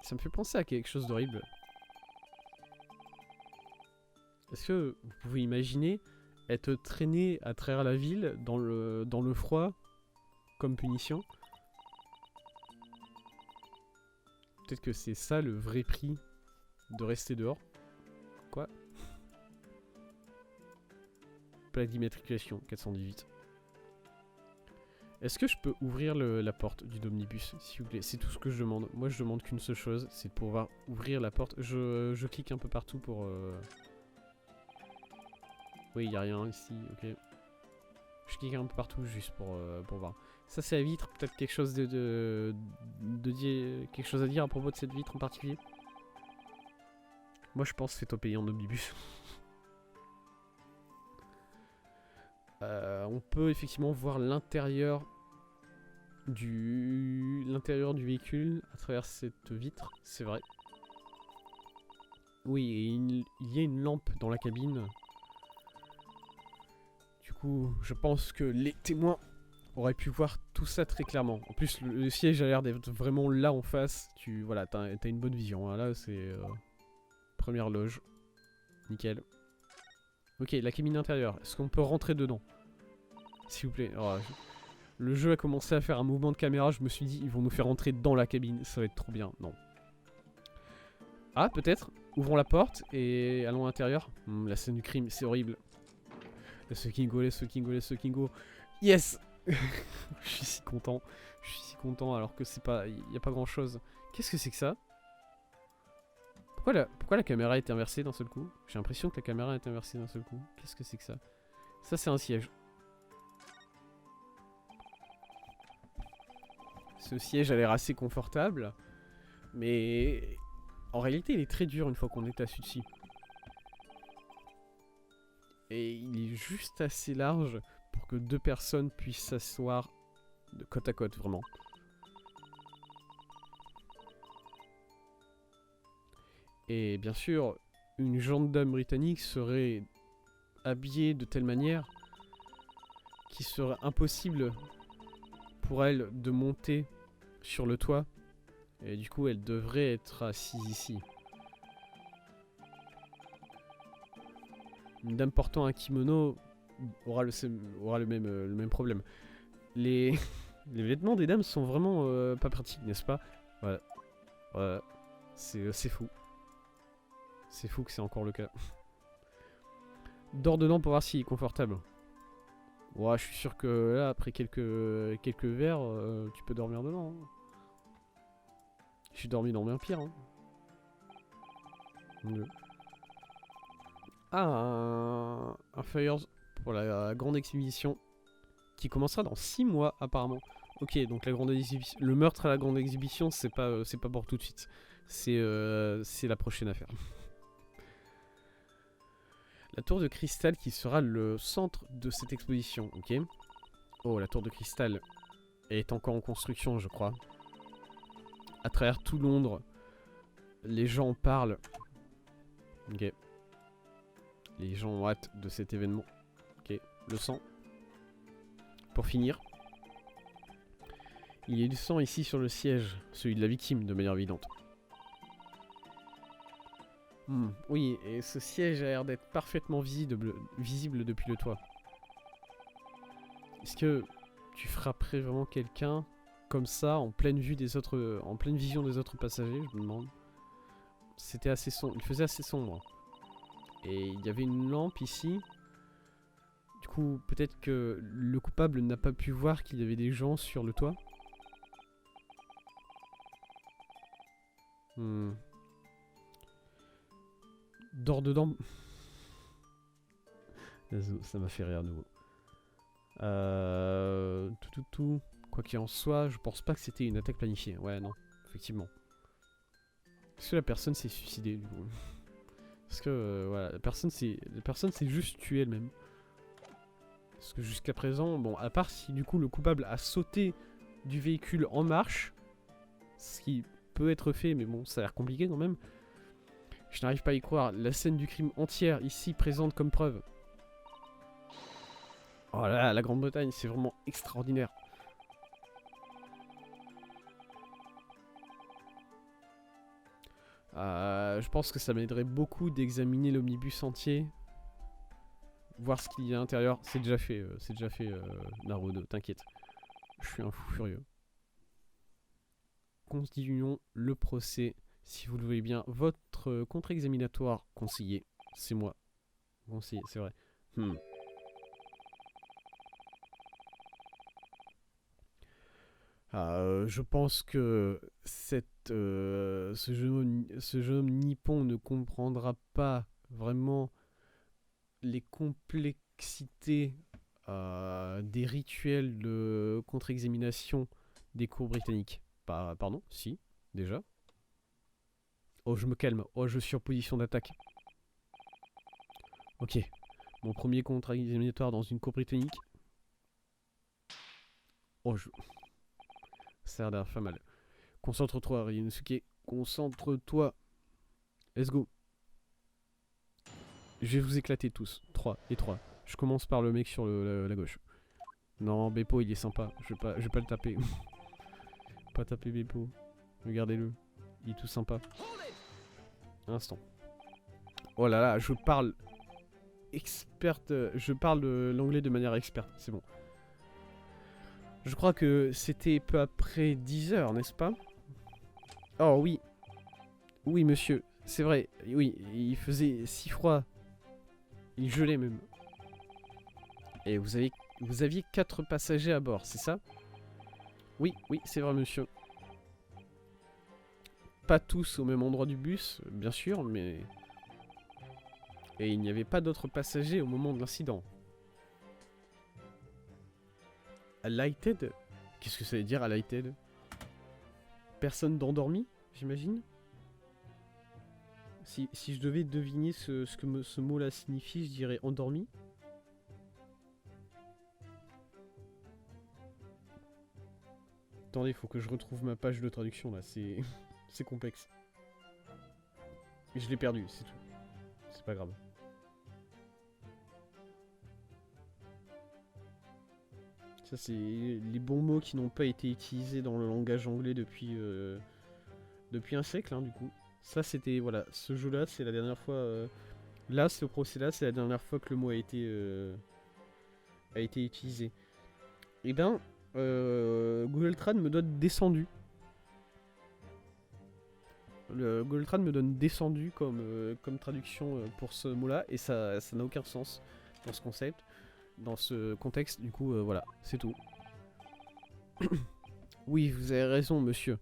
Ça me fait penser à quelque chose d'horrible. Est-ce que vous pouvez imaginer être traîné à travers la ville dans le froid comme punition? Peut-être que c'est ça le vrai prix de rester dehors. Quoi? Plaque d'immatriculation, 418. Est-ce que je peux ouvrir la porte du Domnibus, s'il vous plaît? C'est tout ce que je demande. Moi, je demande qu'une seule chose, c'est de pouvoir ouvrir la porte. Je clique un peu partout pour... Oui, il n'y a rien ici, ok. Je clique un peu partout juste pour voir. Ça, c'est la vitre. Peut-être quelque chose quelque chose à dire à propos de cette vitre en particulier? Moi, je pense que c'est au pays en Omnibus. On peut effectivement voir l'intérieur du véhicule à travers cette vitre, c'est vrai. Oui, et il y a une lampe dans la cabine. Du coup, je pense que les témoins auraient pu voir tout ça très clairement. En plus, le siège a l'air d'être vraiment là en face. Voilà, t'as une bonne vision. Hein. Là, c'est première loge. Nickel. Ok, la cabine intérieure. Est-ce qu'on peut rentrer dedans? S'il vous plaît. Oh, le jeu a commencé à faire un mouvement de caméra. Je me suis dit, ils vont nous faire rentrer dans la cabine. Ça va être trop bien. Non. Ah, peut-être. Ouvrons la porte et allons à l'intérieur. La scène du crime, c'est horrible. Let's fucking go, let's fucking go, let's fucking go. Yes. Je suis si content. Je suis si content alors que c'est pas... Il n'y a pas grand chose. Qu'est-ce que c'est que ça? Pourquoi la caméra est inversée d'un seul coup? J'ai l'impression que la caméra est inversée d'un seul coup. Qu'est-ce que c'est que ça? Ça, c'est un siège. Ce siège a l'air assez confortable. Mais... En réalité, il est très dur une fois qu'on est assis dessus. Et il est juste assez large pour que deux personnes puissent s'asseoir de côte à côte, vraiment. Et bien sûr, une gendarme britannique serait habillée de telle manière qu'il serait impossible pour elle de monter sur le toit. Et du coup, elle devrait être assise ici. Une dame portant un kimono aura le même problème. Les vêtements des dames sont vraiment pas pratiques, n'est-ce pas? Voilà. Voilà. C'est fou. C'est fou que c'est encore le cas. Dors dedans pour voir s'il est confortable. Ouais, je suis sûr que là, après quelques verres, tu peux dormir dedans. Hein. J'ai dormi dans bien pire. Hein. Ah, un Fires pour la grande exhibition qui commencera dans 6 mois apparemment. Ok, donc la grande exhibition, le meurtre à la grande exhibition, c'est pas pour tout de suite. C'est la prochaine affaire. La tour de cristal qui sera le centre de cette exposition, ok. Oh, la tour de cristal est encore en construction, je crois. À travers tout Londres, les gens parlent. Ok. Les gens ont hâte de cet événement. Ok, le sang. Pour finir. Il y a du sang ici sur le siège, celui de la victime de manière évidente. Oui, et ce siège a l'air d'être parfaitement visible depuis le toit. Est-ce que tu frapperais vraiment quelqu'un comme ça, en pleine vue des autres, en pleine vision des autres passagers, je me demande. C'était assez sombre, il faisait assez sombre. Et il y avait une lampe ici. Du coup, peut-être que le coupable n'a pas pu voir qu'il y avait des gens sur le toit. Dors dedans. Ça m'a fait rire à nouveau. Quoi qu'il en soit, je pense pas que c'était une attaque planifiée. Ouais, non, effectivement. Est-ce que la personne s'est suicidée du coup? Parce que voilà, la personne s'est juste tuée elle-même. Parce que jusqu'à présent, bon, à part si du coup le coupable a sauté du véhicule en marche, ce qui peut être fait, mais bon, ça a l'air compliqué quand même. Je n'arrive pas à y croire. La scène du crime entière ici présente comme preuve. Oh là là, la Grande-Bretagne, c'est vraiment extraordinaire. Je pense que ça m'aiderait beaucoup d'examiner l'omnibus entier. Voir ce qu'il y a à l'intérieur. C'est déjà fait, Naruto, t'inquiète. Je suis un fou furieux. Continuons le procès, Si vous le voulez bien, votre contre-examinatoire conseiller, c'est moi. Conseiller, c'est vrai. Je pense que ce jeune homme nippon ne comprendra pas vraiment les complexités des rituels de contre-examination des cours britanniques. Pardon, si, déjà. Oh, je me calme. Oh, je suis en position d'attaque. Ok. Mon premier contre-examinatoire dans une cour britannique. Oh, ça a l'air fait mal. Concentre-toi, Ryunosuke. Concentre-toi. Let's go. Je vais vous éclater tous. 3 et 3. Je commence par le mec sur la gauche. Non, Beppo, il est sympa. Je vais pas le taper. Pas taper Beppo. Regardez-le. Il est tout sympa. Un instant. Oh là là, je parle experte. Je parle l'anglais de manière experte. C'est bon. Je crois que c'était peu après 10 heures, n'est-ce pas? Oh oui. Oui, monsieur. C'est vrai. Oui, il faisait si froid. Il gelait même. Et vous aviez 4 passagers à bord, c'est ça? Oui, oui, c'est vrai, monsieur. Pas tous au même endroit du bus, bien sûr, mais... Et il n'y avait pas d'autres passagers au moment de l'incident. Alighted? Qu'est-ce que ça veut dire, alighted? Personne d'endormi, j'imagine? Si je devais deviner ce que ce mot-là signifie, je dirais endormi. Attendez, il faut que je retrouve ma page de traduction là, c'est c'est complexe. Et je l'ai perdu, c'est tout. C'est pas grave. Ça, c'est les bons mots qui n'ont pas été utilisés dans le langage anglais depuis un siècle, hein, du coup. Ça, c'était, voilà, ce jeu-là, c'est la dernière fois... là, ce procès-là, c'est la dernière fois que le mot a été utilisé. Et ben, Google Trad me donne descendu. Le Google Trad me donne descendu comme traduction pour ce mot-là, et ça n'a aucun sens dans ce concept. Dans ce contexte, du coup, voilà, c'est tout. Oui, vous avez raison, monsieur.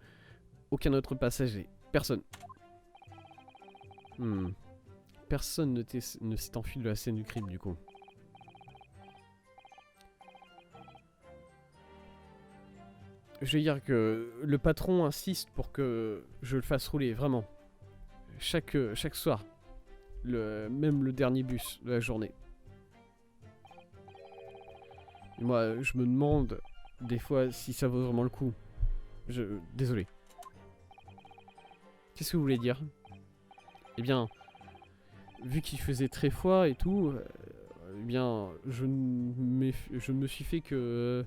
Aucun autre passager. Personne. Personne ne s'est enfui de la scène du crime, du coup. Je veux dire que le patron insiste pour que je le fasse rouler, vraiment. Chaque soir. Même le dernier bus de la journée. Et moi, je me demande des fois si ça vaut vraiment le coup. Désolé. Qu'est-ce que vous voulez dire? Eh bien, vu qu'il faisait très froid et tout, eh bien, je ne me suis fait que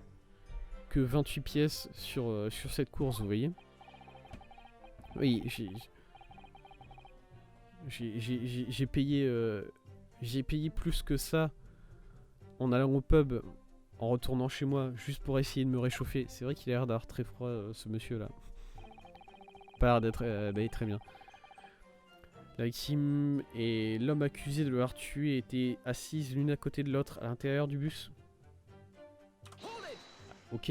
28 pièces sur cette course, vous voyez. Oui, j'ai payé plus que ça en allant au pub, en retournant chez moi, juste pour essayer de me réchauffer. C'est vrai qu'il a l'air d'avoir très froid, ce monsieur-là. Pas l'air d'aller très bien. La victime et l'homme accusé de l'avoir tué étaient assises l'une à côté de l'autre à l'intérieur du bus. Ok.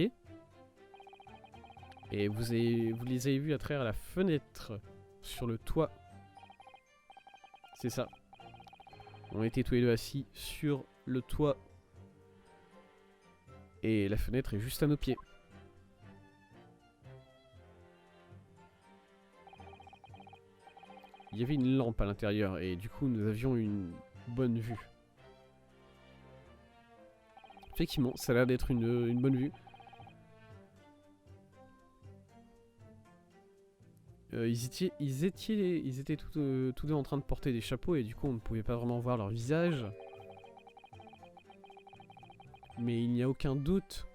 Et vous les avez vus à travers la fenêtre sur le toit. C'est ça. On était tous les deux assis sur le toit. Et la fenêtre est juste à nos pieds. Il y avait une lampe à l'intérieur et du coup nous avions une bonne vue. Effectivement, ça a l'air d'être une bonne vue. Ils étaient tous deux en train de porter des chapeaux et du coup on ne pouvait pas vraiment voir leur visage. Mais il n'y a aucun doute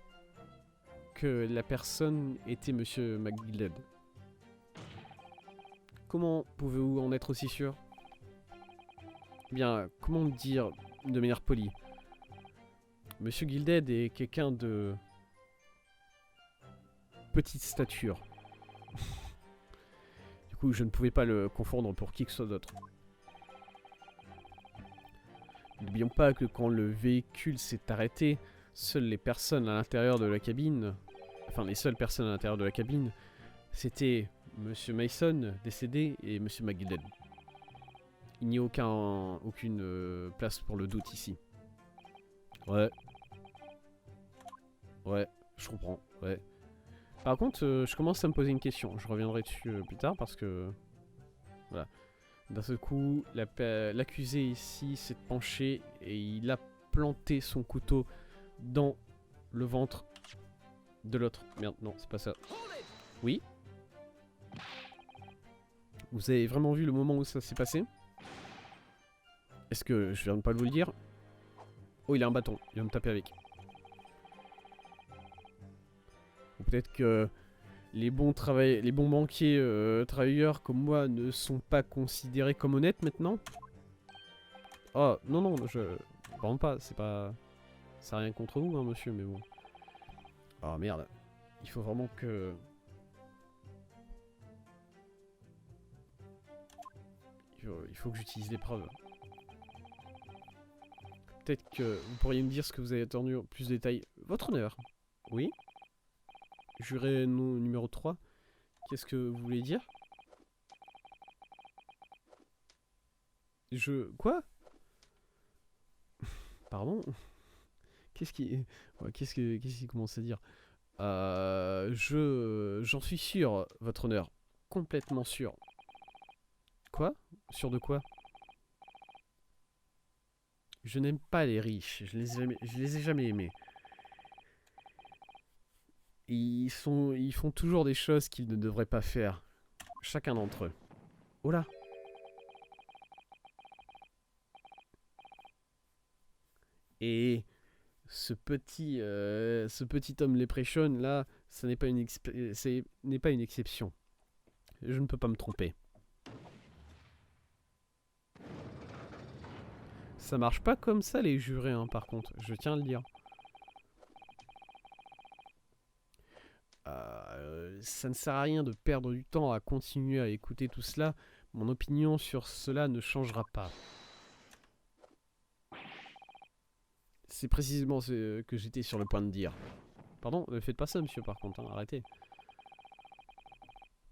que la personne était Monsieur McGilled. Comment pouvez-vous en être aussi sûr? Bien, comment dire de manière polie? Monsieur Gilded est quelqu'un de petite stature. coup, je ne pouvais pas le confondre pour qui que ce soit d'autre. N'oublions pas que quand le véhicule s'est arrêté, seules les personnes à l'intérieur de la cabine, enfin les seules personnes à l'intérieur de la cabine, c'était Monsieur Mason, décédé, et Monsieur McGillen. Il n'y a aucune place pour le doute ici. Ouais. Ouais, je comprends, ouais. Par contre, je commence à me poser une question. Je reviendrai dessus plus tard parce que... Voilà. D'un seul coup, l'accusé ici s'est penché et il a planté son couteau dans le ventre de l'autre. Merde, non, c'est pas ça. Oui. Vous avez vraiment vu le moment où ça s'est passé? Est-ce que je viens de pas vous le dire? Oh, il a un bâton. Il va me taper avec. Ou peut-être que les bons banquiers travailleurs comme moi ne sont pas considérés comme honnêtes maintenant? Oh, non, non, je... Vraiment pas, c'est pas... Ça n'a rien contre vous, hein, monsieur, mais bon. Oh, merde. Il faut vraiment que... Il faut que j'utilise des preuves. Peut-être que vous pourriez me dire ce que vous avez attendu en plus de détails. Votre honneur. Oui. Juré numéro 3. Qu'est-ce que vous voulez dire? Quoi? Pardon? Qu'est-ce qui... Ouais, qu'est-ce qu'il commence à dire? J'en suis sûr, votre honneur. Complètement sûr. Quoi? Sûr de quoi? Je n'aime pas les riches. Je les ai jamais aimés. Ils font toujours des choses qu'ils ne devraient pas faire. Chacun d'entre eux. Oh là! Et ce petit homme Leprechaun là, ce n'est pas une exception. Je ne peux pas me tromper. Ça marche pas comme ça les jurés, hein, par contre. Je tiens à le dire. Ça ne sert à rien de perdre du temps à continuer à écouter tout cela. Mon opinion sur cela ne changera pas. C'est précisément ce que j'étais sur le point de dire. Pardon, ne faites pas ça, monsieur, par contre, hein, arrêtez.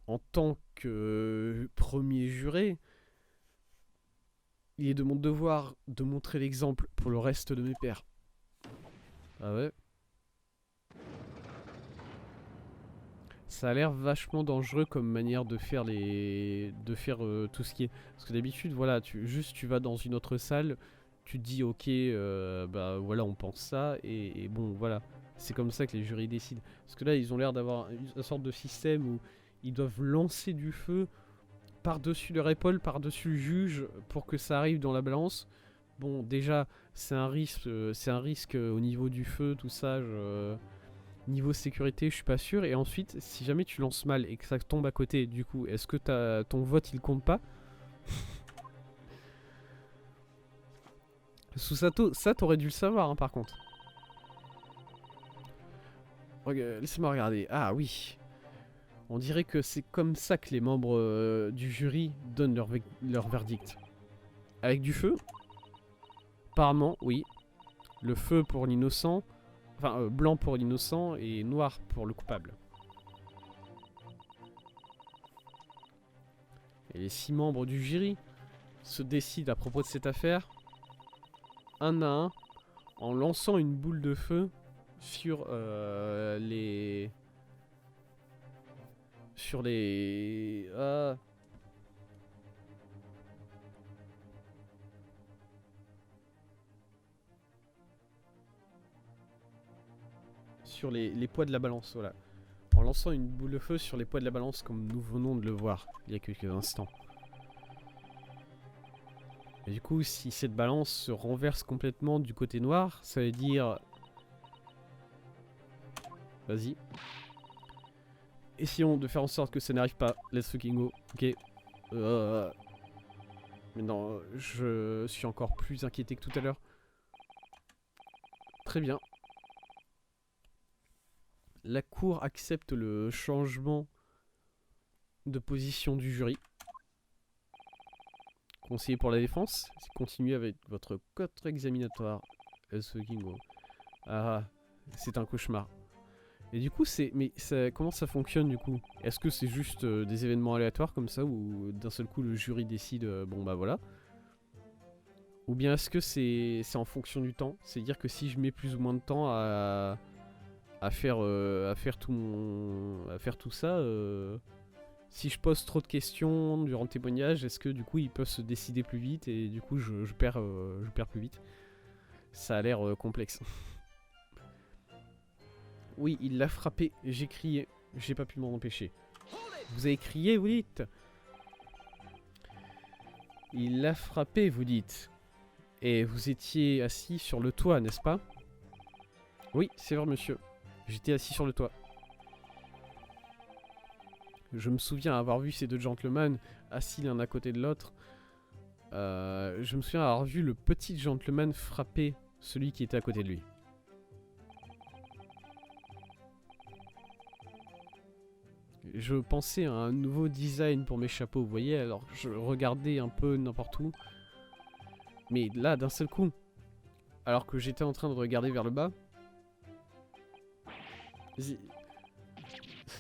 En tant que premier juré, il est de mon devoir de montrer l'exemple pour le reste de mes pairs. Ah ouais? Ça a l'air vachement dangereux comme manière de faire tout ce qui est... Parce que d'habitude, voilà, tu vas dans une autre salle, tu te dis ok, bah voilà, on pense ça, et bon, voilà. C'est comme ça que les jurys décident. Parce que là, ils ont l'air d'avoir une sorte de système où ils doivent lancer du feu par-dessus leur épaule, par-dessus le juge, pour que ça arrive dans la balance. Bon, déjà, c'est un risque au niveau du feu, tout ça, niveau sécurité, je suis pas sûr. Et ensuite, si jamais tu lances mal et que ça tombe à côté, du coup, est-ce que ton vote, il compte pas? Susato, ça t'aurais dû le savoir, hein, par contre. Laissez-moi regarder. Ah oui. On dirait que c'est comme ça que les membres du jury donnent leur verdict. Avec du feu? Apparemment, oui. Le feu pour l'innocent. Enfin, blanc pour l'innocent et noir pour le coupable. Et les 6 membres du jury se décident à propos de cette affaire, un à un, en lançant une boule de feu sur les... Sur les... sur les poids de la balance, voilà. En lançant une boule de feu sur les poids de la balance comme nous venons de le voir il y a quelques instants. Et du coup, si cette balance se renverse complètement du côté noir, ça veut dire... Vas-y. Essayons de faire en sorte que ça n'arrive pas. Let's fucking go. Ok. Mais non, je suis encore plus inquiété que tout à l'heure. Très bien. La cour accepte le changement de position du jury. Conseiller pour la défense, continuez avec votre contre-examinatoire. Ah, c'est un cauchemar. Et du coup, comment ça fonctionne du coup? Est-ce que c'est juste des événements aléatoires comme ça, ou d'un seul coup le jury décide, bon bah voilà? Ou bien est-ce que c'est en fonction du temps? C'est-à-dire que si je mets plus ou moins de temps à faire tout ça, si je pose trop de questions durant le témoignage, est-ce que du coup ils peuvent se décider plus vite et du coup je perds plus vite? Ça a l'air complexe. Oui, il l'a frappé, j'ai crié, j'ai pas pu m'en empêcher. Vous avez crié, vous dites? Il l'a frappé, vous dites. Et vous étiez assis sur le toit, n'est-ce pas? Oui, c'est vrai, monsieur. J'étais assis sur le toit. Je me souviens avoir vu ces deux gentlemen assis l'un à côté de l'autre. Je me souviens avoir vu le petit gentleman frapper celui qui était à côté de lui. Je pensais à un nouveau design pour mes chapeaux, vous voyez, alors je regardais un peu n'importe où. Mais là, d'un seul coup, alors que j'étais en train de regarder vers le bas,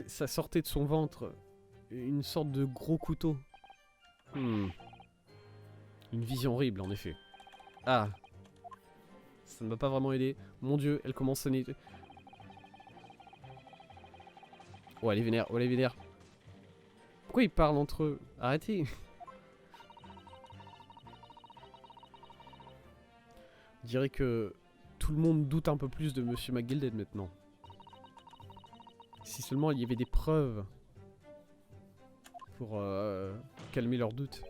ça sortait de son ventre une sorte de gros couteau. Une vision horrible, en effet. Ah, ça ne m'a pas vraiment aidé. Mon dieu, elle commence à nettoyer. Oh, elle est vénère, oh, elle est vénère. Pourquoi ils parlent entre eux? Arrêtez. Je dirais que tout le monde doute un peu plus de Monsieur McGilded maintenant. Si seulement il y avait des preuves pour calmer leurs doutes.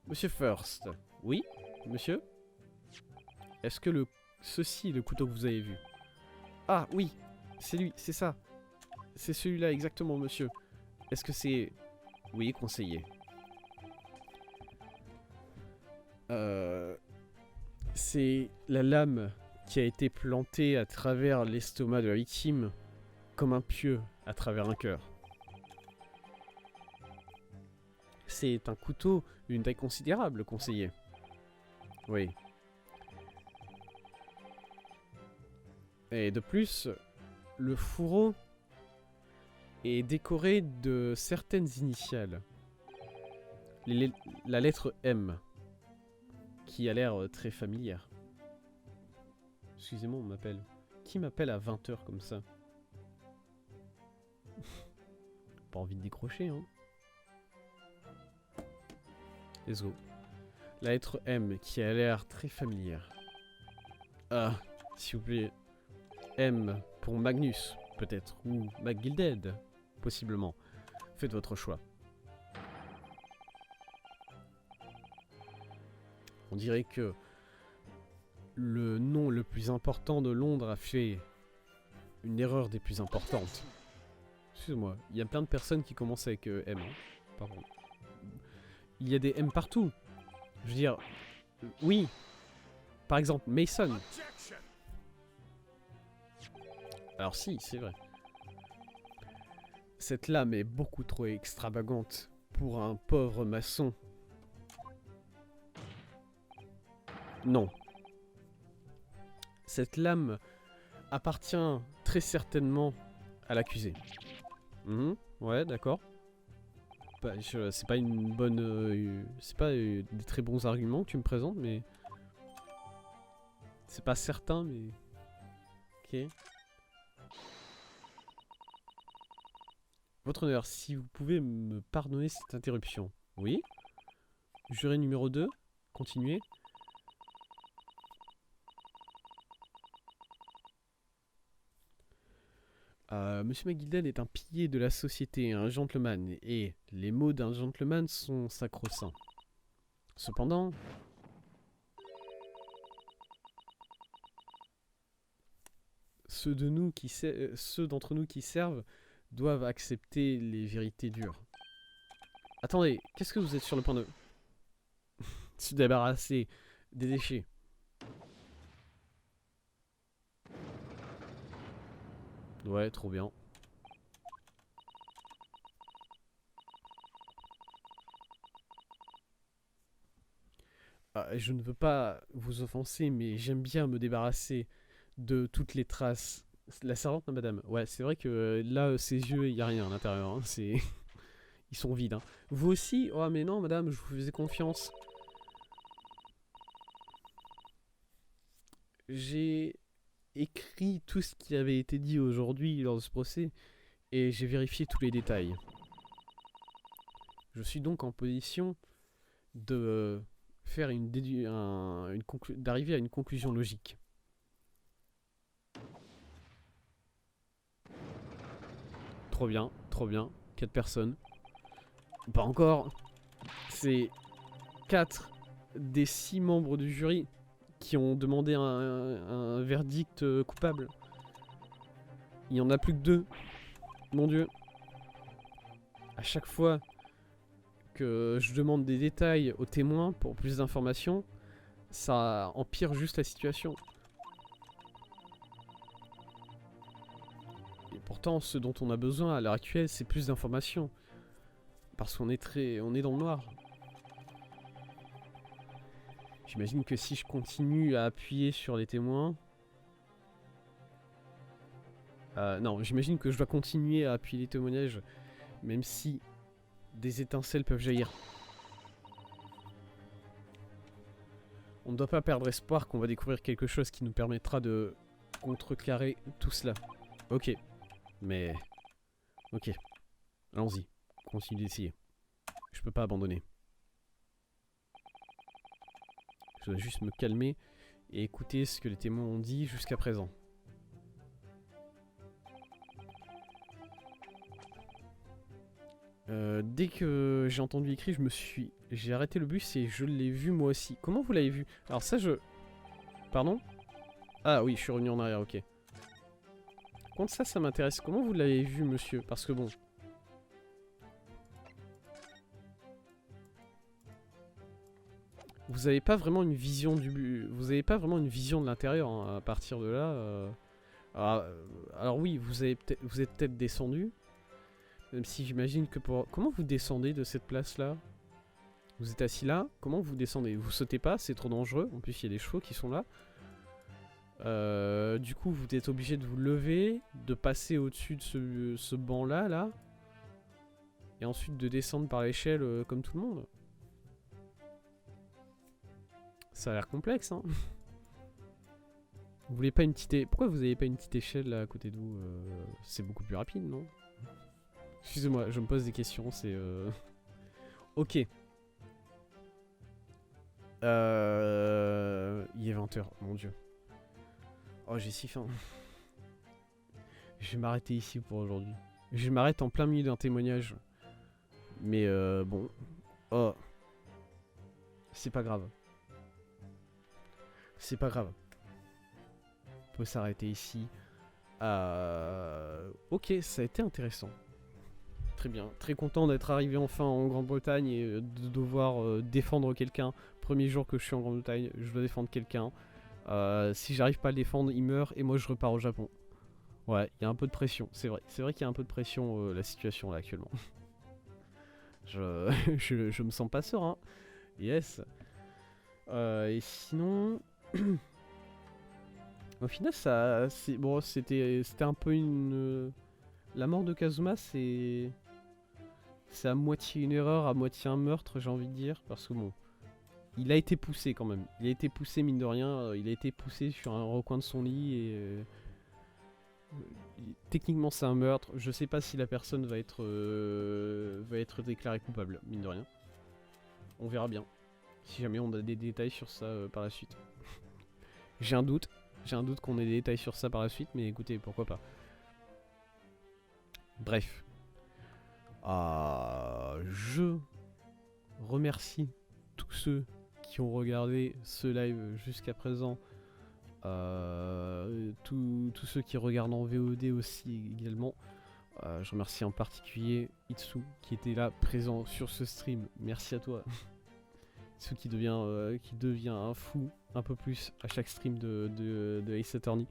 Monsieur First. Oui, monsieur? Est-ce que ceci est le couteau que vous avez vu? Ah oui, c'est lui, c'est ça. C'est celui-là exactement, monsieur. Est-ce que c'est... Oui, conseiller. C'est la lame qui a été plantée à travers l'estomac de la victime, comme un pieu à travers un cœur. C'est un couteau d'une taille considérable, conseiller. Oui. Et de plus, le fourreau est décoré de certaines initiales. La lettre M, qui a l'air très familière. Excusez-moi, on m'appelle. Qui m'appelle à 20 h comme ça? Pas envie de décrocher, hein. Let's go. La lettre M, qui a l'air très familière. Ah, s'il vous plaît. M pour Magnus, peut-être. Ou McGilded, possiblement. Faites votre choix. On dirait que le nom le plus important de Londres a fait une erreur des plus importantes. Excuse-moi, il y a plein de personnes qui commencent avec M. Hein. Pardon. Il y a des M partout. Je veux dire, oui. Par exemple, Mason. Alors si, c'est vrai. Cette lame est beaucoup trop extravagante pour un pauvre maçon. Non. Cette lame appartient très certainement à l'accusé. Ouais, d'accord. Bah, c'est pas une bonne... c'est pas des très bons arguments que tu me présentes, mais... C'est pas certain, mais... Ok. Votre honneur, si vous pouvez me pardonner cette interruption. Oui. Juré numéro 2. Continuez. Monsieur McGilded est un pilier de la société, un gentleman, et les mots d'un gentleman sont sacro-saints. Cependant, ceux d'entre nous qui servent doivent accepter les vérités dures. Attendez, qu'est-ce que vous êtes sur le point de... se débarrasser des déchets? Ouais, trop bien. je ne veux pas vous offenser, mais j'aime bien me débarrasser de toutes les traces. La servante, madame. Ouais, c'est vrai que là, ses yeux, il n'y a rien à l'intérieur. Hein. Ils sont vides. Hein. Vous aussi? Oh, mais non, madame, je vous faisais confiance. J'ai écrit tout ce qui avait été dit aujourd'hui lors de ce procès et j'ai vérifié tous les détails. Je suis donc en position de faire d'arriver à une conclusion logique. Trop bien, trop bien. 4 personnes. Pas encore. C'est 4 des 6 membres du jury qui ont demandé un verdict coupable. Il n'y en a plus que 2. Mon Dieu. À chaque fois que je demande des détails aux témoins pour plus d'informations, ça empire juste la situation. Et pourtant, ce dont on a besoin à l'heure actuelle, c'est plus d'informations. Parce qu'on est dans le noir. J'imagine que si je continue à appuyer sur les témoins... non, j'imagine que je dois continuer à appuyer les témoignages, même si des étincelles peuvent jaillir. On ne doit pas perdre espoir qu'on va découvrir quelque chose qui nous permettra de contrecarrer tout cela. Ok. Mais... Ok. Allons-y. Continue d'essayer. Je peux pas abandonner. Je dois juste me calmer et écouter ce que les témoins ont dit jusqu'à présent. Dès que j'ai entendu les cris, j'ai arrêté le bus et je l'ai vu moi aussi. Comment vous l'avez vu? Alors ça Pardon? Ah oui, je suis revenu en arrière, ok. Contre ça m'intéresse. Comment vous l'avez vu, monsieur? Parce que bon... Vous avez pas vraiment une vision Vous avez pas vraiment une vision de l'intérieur, hein, à partir de là. Alors oui, vous êtes peut-être descendu. Même si j'imagine que pour... Comment vous descendez de cette place-là? Vous êtes assis là? Comment vous descendez? Vous sautez pas, c'est trop dangereux. En plus, il y a des chevaux qui sont là. Du coup, vous êtes obligé de vous lever, de passer au-dessus de ce banc-là, là. Et ensuite de descendre par l'échelle comme tout le monde. Ça a l'air complexe, hein. Vous voulez pas une petite... Pourquoi vous avez pas une petite échelle là à côté de vous? C'est beaucoup plus rapide, non? Excusez-moi, je me pose des questions, c'est... Ok. Il est 20h, mon dieu. Oh, j'ai si faim. Je vais m'arrêter ici pour aujourd'hui. Je m'arrête en plein milieu d'un témoignage. Mais bon. Oh. C'est pas grave. C'est pas grave. On peut s'arrêter ici. Ok, ça a été intéressant. Très bien. Très content d'être arrivé enfin en Grande-Bretagne et de devoir défendre quelqu'un. Premier jour que je suis en Grande-Bretagne, je dois défendre quelqu'un. Si j'arrive pas à le défendre, il meurt et moi je repars au Japon. Ouais, il y a un peu de pression, c'est vrai. C'est vrai qu'il y a un peu de pression, la situation là actuellement. je me sens pas serein. Yes. Et sinon... Au final, bon, c'était un peu une... La mort de Kazuma, c'est à moitié une erreur, à moitié un meurtre, j'ai envie de dire, parce que bon, il a été poussé quand même. Il a été poussé, mine de rien, il a été poussé sur un recoin de son lit et... techniquement, c'est un meurtre. Je sais pas si la personne va être déclarée coupable, mine de rien. On verra bien. Si jamais on a des détails sur ça par la suite. J'ai un doute. J'ai un doute qu'on ait des détails sur ça par la suite, mais écoutez, pourquoi pas. Bref. Je remercie tous ceux qui ont regardé ce live jusqu'à présent. Tous ceux qui regardent en VOD aussi également. Je remercie en particulier Itsu qui était là présent sur ce stream. Merci à toi. Itsu qui devient un fou un peu plus à chaque stream de Ace Attorney.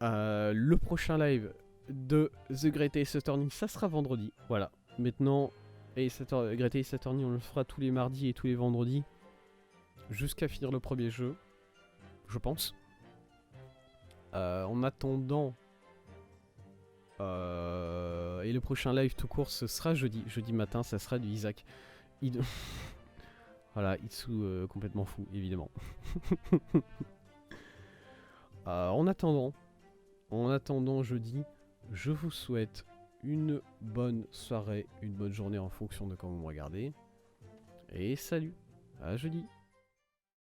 Le prochain live de The Great Ace Attorney, ça sera vendredi. Voilà. Maintenant, Great Ace Attorney, on le fera tous les mardis et tous les vendredis. jusqu'à finir le premier jeu, je pense. En attendant, et le prochain live tout court, ce sera jeudi matin, ça sera du Isaac. Voilà, Itsu complètement fou, évidemment. En attendant jeudi, je vous souhaite une bonne soirée, une bonne journée en fonction de quand vous me regardez. Et salut, à jeudi.